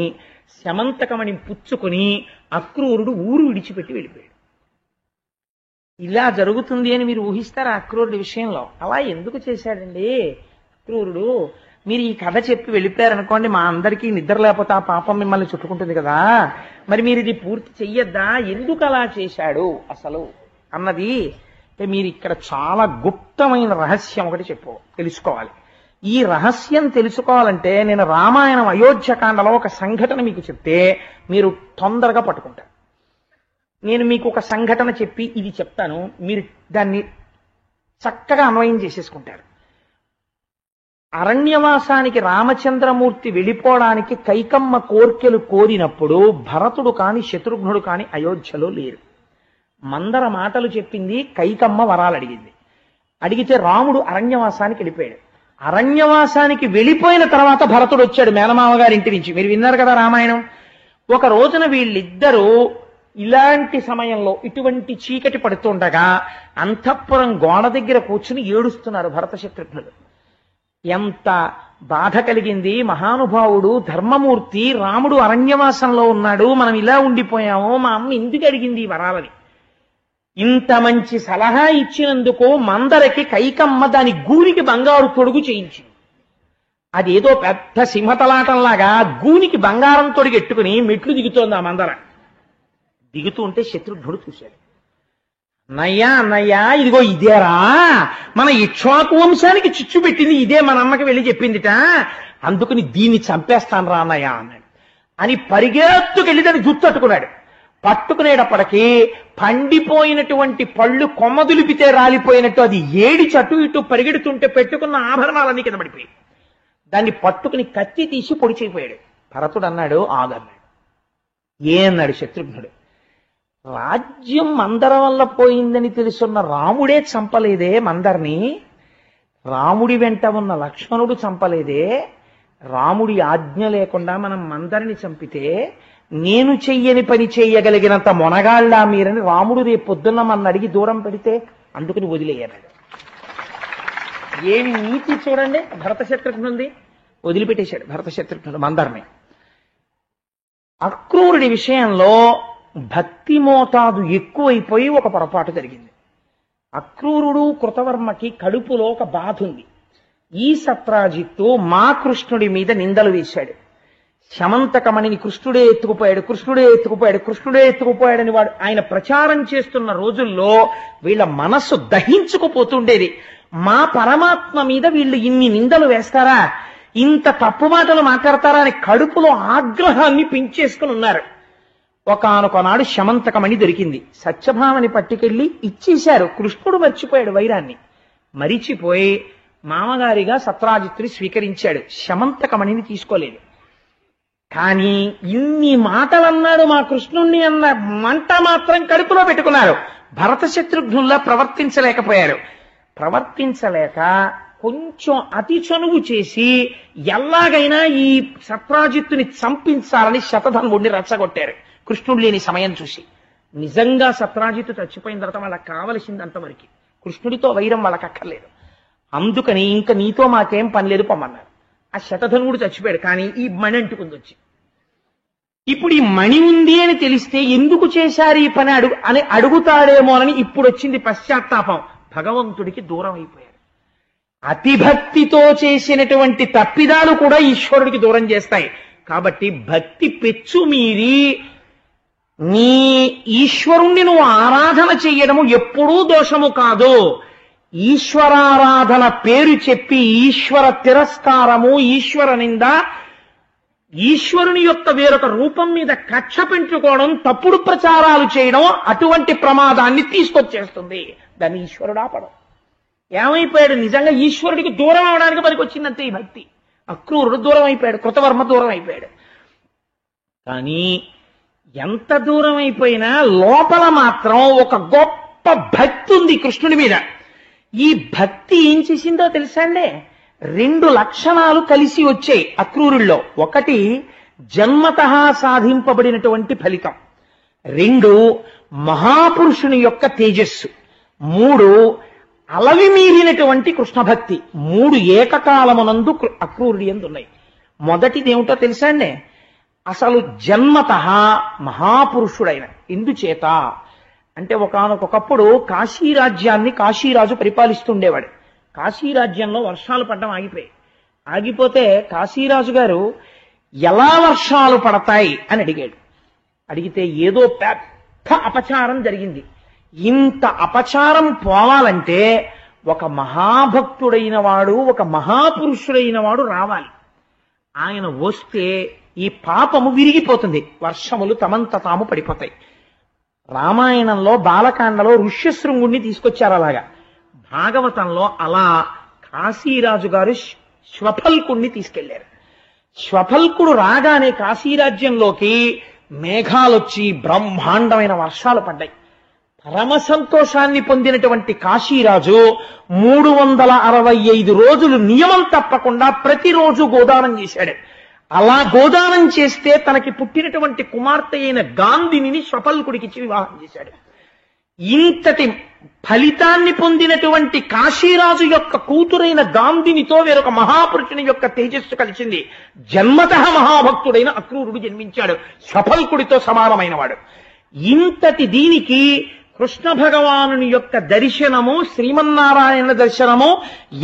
Speaker 2: శమంతకమణి పుచ్చుకుని అక్రూరుడు ఊరు విడిచిపెట్టి వెళ్ళిపోయాడు. ఇలా జరుగుతుంది అని మీరు ఊహిస్తారా అక్రూరుడి విషయంలో? అలా ఎందుకు చేశాడండి అక్రూరుడు? మీరు ఈ కథ చెప్పి వెళ్ళిపోయారనుకోండి, మా అందరికీ నిద్ర లేకపోతే ఆ పాపం మిమ్మల్ని చుట్టుకుంటుంది కదా, మరి మీరు ఇది పూర్తి చెయ్యొద్దా? ఎందుకు అలా చేశాడు అసలు అన్నది మీరు ఇక్కడ చాలా గుప్తమైన రహస్యం ఒకటి తెలుసుకోవాలి. ఈ రహస్యం తెలుసుకోవాలంటే నేను రామాయణం అయోధ్యకాండలో ఒక సంఘటన మీకు చెప్తే మీరు తొందరగా పట్టుకుంటారు. నేను మీకు ఒక సంఘటన చెప్పి ఇది చెప్తాను, మీరు దాన్ని చక్కగా అన్వయం చేసేసుకుంటారు. అరణ్యవాసానికి రామచంద్రమూర్తి వెళ్ళిపోవడానికి కైకమ్మ కోర్కెలు కోరినప్పుడు భరతుడు కాని శత్రుఘ్నుడు కాని అయోధ్యలో లేరు. మందర మాటలు చెప్పింది, కైకమ్మ వరాలు అడిగింది. అడిగితే రాముడు అరణ్యవాసానికి వెళ్ళిపోయాడు. అరణ్యవాసానికి వెళ్ళిపోయిన తర్వాత భరతుడు వచ్చాడు మేనమామ గారి ఇంటి నుంచి. మీరు విన్నారు కదా రామాయణం. ఒక రోజున వీళ్ళిద్దరూ ఇలాంటి సమయంలో ఇటువంటి చీకటి పడుతుండగా అంతఃపురం గోడ దగ్గర కూర్చుని ఏడుస్తున్నారు భరత శత్రుఘ్నులు. ఎంత బాధ కలిగింది! మహానుభావుడు ధర్మమూర్తి రాముడు అరణ్యవాసంలో ఉన్నాడు, మనం ఇలా ఉండిపోయాము, మా అమ్మ ఎందుకు అడిగింది ఈ వరాలని. ఇంత మంచి సలహా ఇచ్చినందుకు మందరకి కైకమ్మ దాని గూనికి బంగారు తొడుగు చేయించింది. అదేదో పెద్ద సింహతలాటంలాగా గూనికి బంగారం తొడిగి ఎట్టుకుని మెట్లు దిగుతోంది ఆ మందర. దిగుతూ ఉంటే శత్రుఘ్నుడు చూశాడు. అన్నయ్యా అన్నయ్యా, ఇదిగో ఇదేరా మన ఇక్ష్వాకు వంశానికి చిచ్చు పెట్టింది, ఇదే మన అమ్మకి వెళ్ళి చెప్పిందిట, అందుకని దీన్ని చంపేస్తాను రా అన్నయ్య అన్నాడు. అని పరిగెత్తుకెళ్ళి దాన్ని జుత్తట్టుకున్నాడు. పట్టుకునేటప్పటికీ పండిపోయినటువంటి పళ్ళు కొమ్మదులిపితే రాలిపోయినట్టు అది ఏడి చట్టు ఇటు పరిగెడుతుంటే పెట్టుకున్న ఆభరణాలన్నీ కింద పడిపోయాయి. దాన్ని పట్టుకుని కత్తి తీసి పొడి చేయిపోయాడు. భరతుడు అన్నాడు ఆగన్నాడు. అన్నాడు శత్రుఘ్నుడు. రాజ్యం మందర వల్ల పోయిందని తెలుసున్న రాముడే చంపలేదే మందర్ని, రాముడి వెంట ఉన్న లక్ష్మణుడు చంపలేదే, రాముడి ఆజ్ఞ లేకుండా మనం మందరిని చంపితే నేను చెయ్యని పని చెయ్యగలిగినంత మొనగాళ్ళ మీరని రాముడు రేపు పొద్దున్న మన అడిగి దూరం పెడితే అందుకుని వదిలేయన్నాడు. ఏమి నీతి చూడండి భరత శత్రుఘ్నుంది. వదిలిపెట్టేశాడు భరత శత్రుఘ్నుడు మందర్ని. అక్రూరుడి విషయంలో భక్తి మోతాదు ఎక్కువైపోయి ఒక పొరపాటు జరిగింది. అక్రూరుడు కృతవర్మకి కడుపులో ఒక బాధ ఉంది. ఈ సత్రాజిత్తు మా కృష్ణుడి మీద నిందలు వేశాడు. శమంతకమణిని కృష్ణుడే ఎత్తుకుపోయాడు, కృష్ణుడే ఎత్తుకుపోయాడు, కృష్ణుడే ఎత్తుకుపోయాడని వాడు ఆయన ప్రచారం చేస్తున్న రోజుల్లో వీళ్ళ మనస్సు దహించుకుపోతుండేది. మా పరమాత్మ మీద వీళ్ళు ఇన్ని నిందలు వేస్తారా, ఇంత తప్పు మాటలు మాట్లాడతారా అని కడుపులో ఆగ్రహాన్ని పెంచేసుకుని ఉన్నారు. ఒకానొకనాడు శమంతకమణి దొరికింది. సత్యభామని పట్టుకెళ్లి ఇచ్చేశారు. కృష్ణుడు మర్చిపోయాడు వైరాన్ని. మరిచిపోయి మామగారిగా సత్రాజిత్తుని స్వీకరించాడు. శమంతకమణిని తీసుకోలేదు. కానీ ఇన్ని మాటలన్నాడు మా కృష్ణుణ్ణి అన్న మంట మాత్రం కడుపులో పెట్టుకున్నారు. భరత శత్రుఘ్నుల్లా ప్రవర్తించలేకపోయారు. ప్రవర్తించలేక కొంచెం అతి చనువు చేసి ఎలాగైనా ఈ సత్రాజిత్తుని చంపించాలని శతధన్వుడిని రెచ్చగొట్టారు. కృష్ణుడు లేని సమయం చూసి. నిజంగా సత్రాజిత్తు చచ్చిపోయిన తర్వాత వాళ్ళకి కావలసింది అంతవరకు. కృష్ణుడితో వైరం వాళ్ళకి అక్కర్లేదు. అందుకని ఇంకా నీతో మాకేం పని లేదు పొమ్మన్నారు. ఆ శతధనుడు చచ్చిపోయాడు. కానీ ఈ మణి అంటుకుంది వచ్చి. ఇప్పుడు ఈ మణి ఉంది అని తెలిస్తే ఎందుకు చేశారు ఈ పని అని అడుగుతాడేమోనని ఇప్పుడు వచ్చింది పశ్చాత్తాపం. భగవంతుడికి దూరం అయిపోయారు. అతిభక్తితో చేసినటువంటి తప్పిదాలు కూడా ఈశ్వరుడికి దూరం చేస్తాయి. కాబట్టి భక్తి పెచ్చు మీరి నీ ఈశ్వరుణ్ణి నువ్వు ఆరాధన చెయ్యడము ఎప్పుడూ దోషము కాదు. ఈశ్వరారాధన పేరు చెప్పి ఈశ్వర తిరస్కారము, ఈశ్వర నింద, ఈశ్వరుని యొక్క వేరొక రూపం మీద కక్ష పెంచుకోవడం, తప్పుడు ప్రచారాలు చేయడం అటువంటి ప్రమాదాన్ని తీసుకొచ్చేస్తుంది. దాన్ని ఈశ్వరుడు ఆపడం. ఏమైపోయాడు? నిజంగా ఈశ్వరుడికి దూరం అవడానికి పనికి వచ్చిందంతే ఈ భక్తి. అక్రూరుడు దూరం అయిపోయాడు, కృతవర్మ దూరం అయిపోయాడు. కానీ ఎంత దూరం అయిపోయినా లోపల మాత్రం ఒక గొప్ప భక్తి ఉంది కృష్ణుడి మీద. ఈ భక్తి ఏం చేసిందో తెలుసా అండి? 2 లక్షణాలు కలిసి వచ్చాయి అక్రూరుల్లో. ఒకటి జన్మతః సాధింపబడినటువంటి ఫలితం, 2 మహాపురుషుని యొక్క తేజస్సు, 3 అలవి మీరినటువంటి కృష్ణ భక్తి. 3 ఏకకాలమునందు అక్రూరుడి యందు ఉన్నాయి. మొదటిది ఏమిటో తెలుసా అండి? అసలు జన్మతః మహాపురుషుడైన. ఎందుచేత అంటే ఒకానొకప్పుడు కాశీరాజ్యాన్ని కాశీరాజు పరిపాలిస్తుండేవాడు. కాశీరాజ్యంలో వర్షాలు పడడం ఆగిపోయాయి. ఆగిపోతే కాశీరాజు గారు ఎలా వర్షాలు పడతాయి అని అడిగాడు. అడిగితే ఏదో పెద్ద అపచారం జరిగింది. ఇంత అపచారం పోవాలంటే ఒక మహాభక్తుడైన వాడు, ఒక మహాపురుషుడైన వాడు రావాలి. ఆయన వస్తే ఈ పాపము విరిగిపోతుంది, వర్షములు తమంత తాము పడిపోతాయి. రామాయణంలో బాలకాండలో ఋష్యశృంగుణ్ణి తీసుకొచ్చారు. అలాగా భాగవతంలో అలా కాశీరాజు గారు శ్వఫల్కుణ్ణి తీసుకెళ్లారు. శ్వఫల్కుడు రాగానే కాశీరాజ్యంలోకి మేఘాలొచ్చి బ్రహ్మాండమైన వర్షాలు పడ్డాయి. రమ సంతోషాన్ని పొందినటువంటి కాశీరాజు 365 రోజులు నియమం తప్పకుండా ప్రతిరోజు గోదానం చేశాడు. అలా గోదానం చేస్తే తనకి పుట్టినటువంటి కుమార్తె అయిన గాంధిని స్వపల్కుడికిచ్చి వివాహం చేశాడు. ఇంతటి ఫలితాన్ని పొందినటువంటి కాశీరాజు యొక్క కూతురైన గాంధినితో వేరొక మహాపురుషుని యొక్క తేజస్సు కలిసింది. జన్మతః మహాభక్తుడైన అక్రూరుడు జన్మించాడు, స్వపల్కుడితో సమానమైన వాడు. ఇంతటి దీనికి కృష్ణ భగవానుని యొక్క దర్శనము, శ్రీమన్నారాయణ దర్శనము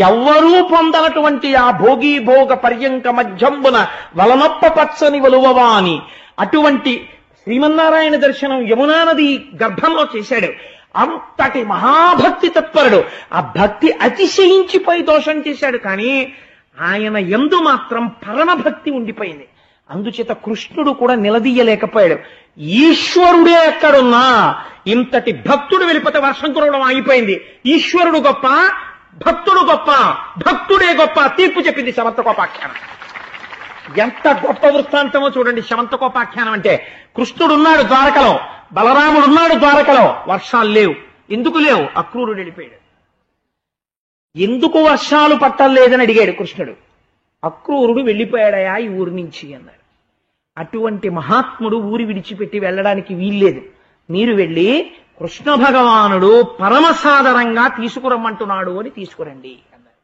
Speaker 2: ఎవ్వరూ పొందనటువంటి ఆ భోగి భోగ పర్యంక మధ్యంబున వలనొప్ప పచ్చని వలువవాని అటువంటి శ్రీమన్నారాయణ దర్శనం యమునా నది గర్భంలో చేశాడు. అంతటి మహాభక్తి తత్పరుడు. ఆ భక్తి అతిశయించిపోయి దోషం చేశాడు. కానీ ఆయన యందు మాత్రం పరమభక్తి ఉండిపోయింది. అందుచేత కృష్ణుడు కూడా నిలదీయలేకపోయాడు. ఈశ్వరుడే ఎక్కడున్నా ఇంతటి భక్తుడు వెళ్ళిపోతే వర్షం కురవడం ఆగిపోయింది. ఈశ్వరుడు గొప్ప, భక్తుడు గొప్ప, భక్తుడే గొప్ప తీర్పు చెప్పింది శమంతకోపాఖ్యానం. ఎంత గొప్ప వృత్తాంతమో చూడండి శమంతకోపాఖ్యానం అంటే. కృష్ణుడున్నాడు ద్వారకలో, బలరాముడున్నాడు ద్వారకలో, వర్షాలు లేవు. ఎందుకు లేవు? అక్రూరుడు వెళ్ళిపోయాడు. ఎందుకు వర్షాలు పట్టలేదని అడిగాడు కృష్ణుడు. అక్రూరుడు వెళ్ళిపోయాడయా ఈ ఊరి నుంచి అన్నాడు. అటువంటి మహాత్ముడు ఊరి విడిచిపెట్టి వెళ్ళడానికి వీల్లేదు. మీరు వెళ్ళి కృష్ణ భగవానుడు పరమసాదరంగా తీసుకురమ్మంటున్నాడు అని తీసుకురండి అన్నారు.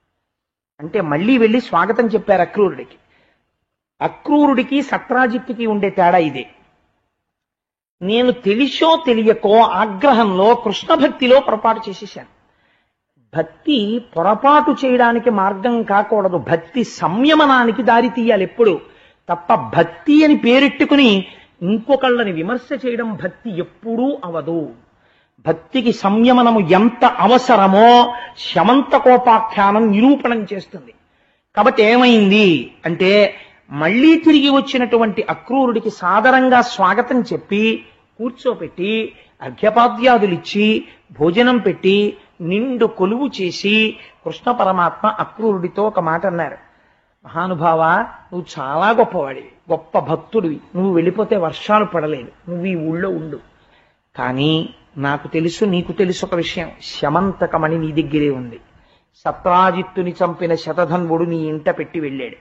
Speaker 2: అంటే మళ్ళీ వెళ్ళి స్వాగతం చెప్పారు అక్రూరుడికి. అక్రూరుడికి సత్రాజిత్తుకి ఉండే తేడా ఇదే. నేను తెలిసో తెలియకో ఆగ్రహంలో కృష్ణ భక్తిలో పొరపాటు చేసేశాను. భక్తి పొరపాటు చేయడానికి మార్గం కాకూడదు. భక్తి సంయమనానికి దారి తీయాలి ఎప్పుడు తప్ప. భక్తి అని పేరెట్టుకుని ఇంకొకళ్ళని విమర్శ చేయడం భక్తి ఎప్పుడూ అవదు. భక్తికి సంయమనము ఎంత అవసరమో శమంతకోపాఖ్యానం నిరూపణం చేస్తుంది. కాబట్టి ఏమైంది అంటే మళ్లీ తిరిగి వచ్చినటువంటి అక్రూరుడికి సాదరంగా స్వాగతం చెప్పి కూర్చోపెట్టి అర్ఘ్యపాద్యాదులిచ్చి భోజనం పెట్టి నిండు కొలువు చేసి కృష్ణ పరమాత్మ అక్రూరుడితో ఒక మాట అన్నారు. మహానుభావ, నువ్వు చాలా గొప్పవాడివి, గొప్ప భక్తుడివి. నువ్వు వెళ్ళిపోతే వర్షాలు పడలేదు. నువ్వు ఈ ఊళ్ళో ఉండు. కానీ నాకు తెలుసు, నీకు తెలుసు ఒక విషయం. శమంతకమణి నీ దగ్గరే ఉంది. సత్రాజిత్తుని చంపిన శతధన్వుడు నీ ఇంట పెట్టి వెళ్ళాడు.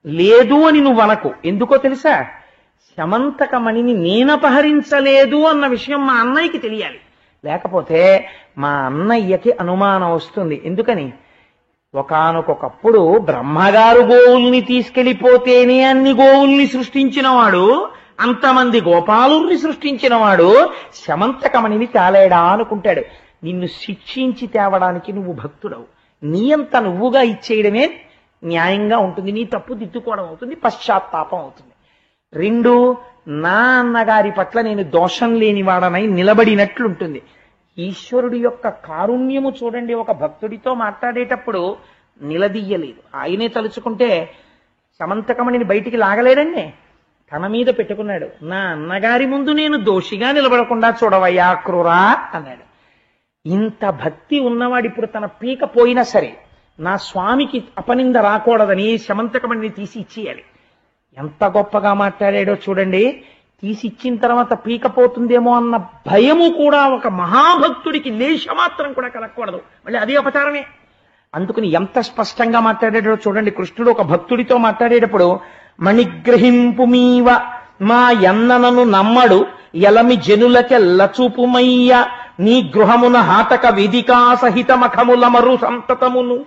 Speaker 2: లేదు అని నువ్వు అనకు. ఎందుకో తెలుసా? శమంతకమణిని నేనపహరించలేదు అన్న విషయం మా అన్నయ్యకి తెలియాలి. లేకపోతే మా అన్నయ్యకి అనుమానం వస్తుంది. ఎందుకని? ఒకానొకప్పుడు బ్రహ్మగారు గోవుల్ని తీసుకెళ్లిపోతేనే అన్ని గోవుల్ని సృష్టించినవాడు, అంతమంది గోపాలుల్ని సృష్టించినవాడు శమంతకమణిని తేలేడా అనుకుంటాడు. నిన్ను శిక్షించి తేవడానికి నువ్వు భక్తుడవు. నీ అంత నువ్వుగా ఇచ్చేయడమే న్యాయంగా ఉంటుంది. నీ తప్పు దిద్దుకోవడం అవుతుంది, పశ్చాత్తాపం అవుతుంది. 2, నా అన్నగారి పట్ల నేను దోషం లేనివాడనై నిలబడినట్లుంటుంది. ఈశ్వరుడి యొక్క కారుణ్యము చూడండి. ఒక భక్తుడితో మాట్లాడేటప్పుడు నిలదీయలేదు. ఆయనే తలుచుకుంటే శమంతకమణిని బయటికి లాగలేడండి. తన మీద పెట్టుకున్నాడు. నా అన్నగారి ముందు నేను దోషిగా నిలబడకుండా చూడవయ్యా క్రూరా అన్నాడు. ఇంత భక్తి ఉన్నవాడు ఇప్పుడు తన పీక పోయినా సరే నా స్వామికి అపనింద రాకూడదని శమంతకమణిని తీసి ఇచ్చేయాలి. ఎంత గొప్పగా మాట్లాడాడో చూడండి. తీసి ఇచ్చిన తర్వాత పీకపోతుందేమో అన్న భయము కూడా ఒక మహాభక్తుడికి లేశమాత్రం కూడా కలగకూడదు. మళ్ళీ అదే అపచారమే. అందుకని ఎంత స్పష్టంగా మాట్లాడాడో చూడండి. కృష్ణుడు ఒక భక్తుడితో మాట్లాడేటప్పుడు మణిగ్రహింపుమీవ మా ఎన్ననను నమ్మడు ఎలమి జనులకెల్లచూపుమయ్య నీ గృహమున హాటక వేదికా సహిత మఖముల మరు సంతతమును.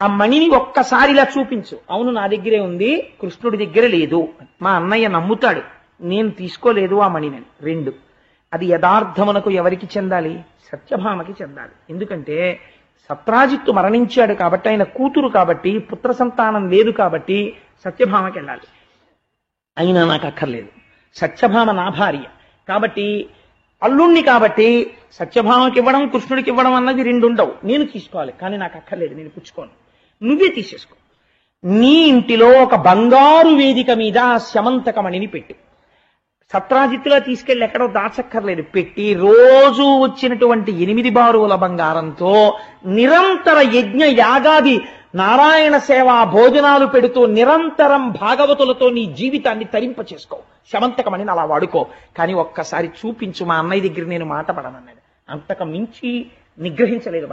Speaker 2: ఆ మణిని ఒక్కసారి ఇలా చూపించు. అవును, నా దగ్గరే ఉంది, కృష్ణుడి దగ్గర లేదు. మా అన్నయ్య నమ్ముతాడు, నేను తీసుకోలేదు ఆ మణిని. 2, అది యథార్థమునకు ఎవరికి చెందాలి? సత్యభామకి చెందాలి. ఎందుకంటే సత్రాజిత్తు మరణించాడు కాబట్టి, ఆయన కూతురు కాబట్టి, పుత్ర సంతానం లేదు కాబట్టి సత్యభామకి వెళ్ళాలి. అయినా నాకు అక్కర్లేదు. సత్యభామ నా భార్య కాబట్టి, అల్లుణ్ణి కాబట్టి సత్యభామకి ఇవ్వడం కృష్ణుడికి ఇవ్వడం అన్నది 2 ఉండవు. నేను తీసుకోవాలి, కానీ నాకు అక్కర్లేదు, నేను పుచ్చుకోను, నువ్వే తీసేసుకో. నీ ఇంటిలో ఒక బంగారు వేదిక మీద శమంతకమణిని పెట్టి, సత్రాజిత్తుగా తీసుకెళ్లి ఎక్కడో దాచక్కర్లేదు, పెట్టి రోజు వచ్చినటువంటి 8 బారువుల బంగారంతో నిరంతర యజ్ఞ యాగాది నారాయణ సేవా భోజనాలు పెడుతూ నిరంతరం భాగవతులతో నీ జీవితాన్ని తరింప చేసుకో. శమంతకమణిని అలా వాడుకో. కానీ ఒక్కసారి చూపించు, మా అన్నయ్య దగ్గర నేను మాట పడనన్నాడు. అంతకు మించి నిగ్రహించలేదు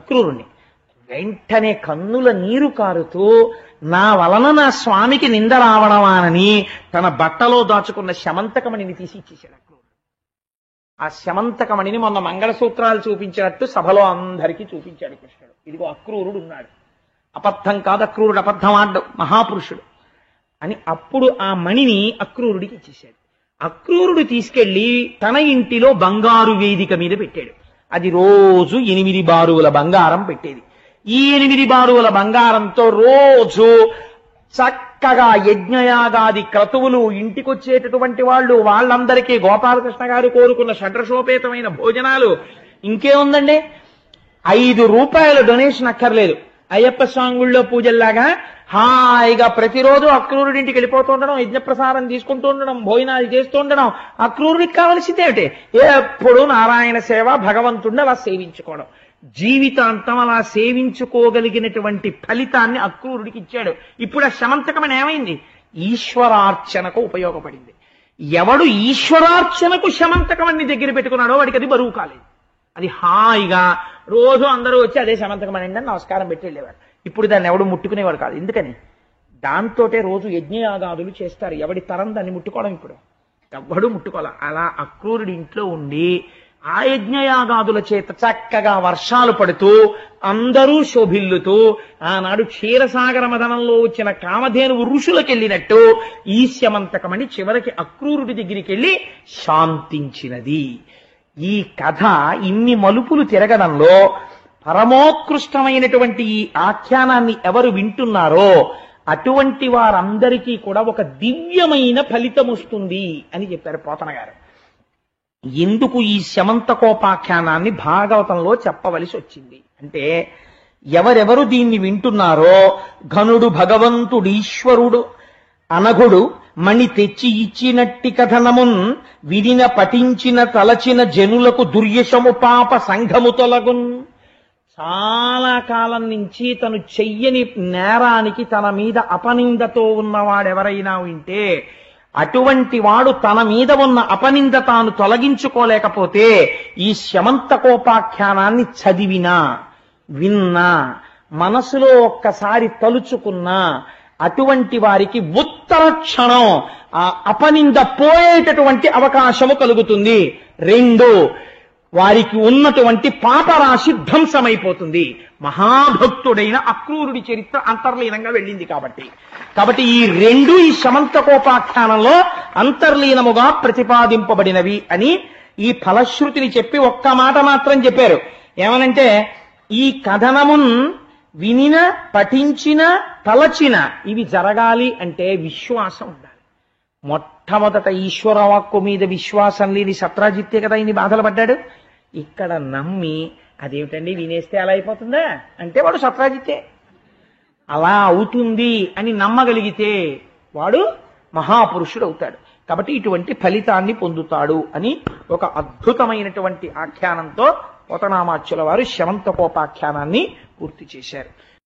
Speaker 2: అక్రూరుణ్ణి. వెంటనే కన్నుల నీరు కారుతూ నా వలన నా స్వామికి నింద రావడమానని తన బట్టలో దాచుకున్న శమంతకమణిని తీసి ఇచ్చేశాడు అక్రూరుడు. ఆ శమంతకమణిని మొన్న మంగళసూత్రాలు చూపించినట్టు సభలో అందరికీ చూపించాడు కృష్ణుడు. ఇదిగో అక్రూరుడు ఉన్నాడు, అబద్ధం కాదు, అక్రూరుడు అబద్ధం ఆడ్డు, మహాపురుషుడు అని. అప్పుడు ఆ మణిని అక్రూరుడికి ఇచ్చేశాడు. అక్రూరుడు తీసుకెళ్లి తన ఇంటిలో బంగారు వేదిక మీద పెట్టాడు. అది రోజు 8 బారువుల బంగారం పెట్టేది. ఈ 8 బారువుల బంగారంతో రోజు చక్కగా యజ్ఞయాగాది క్రతువులు, ఇంటికొచ్చేటటువంటి వాళ్ళందరికీ గోపాలకృష్ణ గారు కోరుకున్న షడ్రసోపేతమైన భోజనాలు. ఇంకేముందండి, 5 రూపాయల డొనేషన్ అక్కర్లేదు. అయ్యప్ప స్వామి గుళ్ళో పూజల్లాగా హాయిగా ప్రతిరోజు అక్రూరుడింటికి వెళ్ళిపోతూ ఉండడం, యజ్ఞప్రసారం తీసుకుంటూ ఉండడం, భోజనాలు చేస్తూ ఉండడం. అక్రూరుడికి కావలసిందేమిటి? ఎప్పుడు నారాయణ సేవ, భగవంతుడిని అలా సేవించుకోవడం. జీవితాంతం అలా సేవించుకోగలిగినటువంటి ఫలితాన్ని అక్రూరుడికి ఇచ్చాడు. ఇప్పుడు ఆ శమంతకమని ఏమైంది? ఈశ్వరార్చనకు ఉపయోగపడింది. ఎవడు ఈశ్వరార్చనకు శమంతకమని దగ్గర పెట్టుకున్నాడో వాడికి అది బరువు కాలేదు. అది హాయిగా రోజు అందరూ వచ్చి అదే శమంతకమని అని నమస్కారం పెట్టి వెళ్ళేవాడు. ఇప్పుడు దాన్ని ఎవడు ముట్టుకునేవాడు కాదు. ఎందుకని? దాంతోటే రోజు యజ్ఞయాగాదులు చేస్తారు. ఎవడి తరం దాన్ని ముట్టుకోవడం ఇప్పుడు ఎవ్వడూ ముట్టుకోవాలి. అలా అక్రూరుడి ఇంట్లో ఉండి ఆ యజ్ఞయాగాదుల చేత చక్కగా వర్షాలు పడుతూ అందరూ శోభిల్లుతూ ఆనాడు క్షీరసాగర మదనంలో వచ్చిన కామధేనువు ఋషులకెళ్ళినట్టు ఈ శమంతకమని చివరికి అక్రూరుడి దగ్గరికి వెళ్ళి శాంతించినది. ఈ కథ ఇన్ని మలుపులు తిరగడంలో పరమోత్కృష్టమైనటువంటి ఈ ఆఖ్యానాన్ని ఎవరు వింటున్నారో అటువంటి వారందరికీ కూడా ఒక దివ్యమైన ఫలితం వస్తుంది అని చెప్పారు పోతన గారు. ఎందుకు ఈ శమంతకోపాఖ్యానాన్ని భాగవతంలో చెప్పవలసి వచ్చింది అంటే, ఎవరెవరు దీన్ని వింటున్నారో ఘనుడు భగవంతుడు ఈశ్వరుడు అనఘుడు మణి తెచ్చి ఇచ్చినట్టి కథనమున్ వినిన పఠించిన తలచిన జనులకు దుర్యశము పాప సంఘము తొలగున్. చాలా కాలం నుంచి తను చెయ్యని నేరానికి తన మీద అపనిందతో ఉన్నవాడెవరైనా ఉంటే అటువంటి వాడు తన మీద ఉన్న అపనింద తాను తొలగించుకోలేకపోతే ఈ శమంతకోపాఖ్యానాన్ని చదివినా విన్నా మనసులో ఒక్కసారి తలుచుకున్నా అటువంటి వారికి ఉత్తర క్షణం ఆ అపనింద పోయేటటువంటి అవకాశము కలుగుతుంది. 2, వారికి ఉన్నటువంటి పాపరాశి ధ్వంసమైపోతుంది. మహాభక్తుడైన అక్రూరుడి చరిత్ర అంతర్లీనంగా వెళ్ళింది కాబట్టి ఈ 2 ఈ శమంతకోపాఖ్యానంలో అంతర్లీనముగా ప్రతిపాదింపబడినవి అని ఈ ఫలశ్రుతిని చెప్పి ఒక్క మాట మాత్రం చెప్పారు. ఏమనంటే, ఈ కథనమున్ వినిన పఠించిన తలచిన ఇవి జరగాలి అంటే విశ్వాసం ఉండాలి. మొట్టమొదట ఈశ్వర వాక్కు మీద విశ్వాసం లేని సత్రాజిత్తే కదా ఇన్ని బాధలు పడ్డాడు. ఇక్కడ నమ్మి అదేమిటండి వినేస్తే అలా అయిపోతుందా అంటే వాడు సత్రాజిత్తే. అలా అవుతుంది అని నమ్మగలిగితే వాడు మహాపురుషుడు అవుతాడు. కాబట్టి ఇటువంటి ఫలితాన్ని పొందుతాడు అని ఒక అద్భుతమైనటువంటి ఆఖ్యానంతో పోతనామాచ్యుల వారు శమంతకోపాఖ్యానాన్ని పూర్తి చేశారు.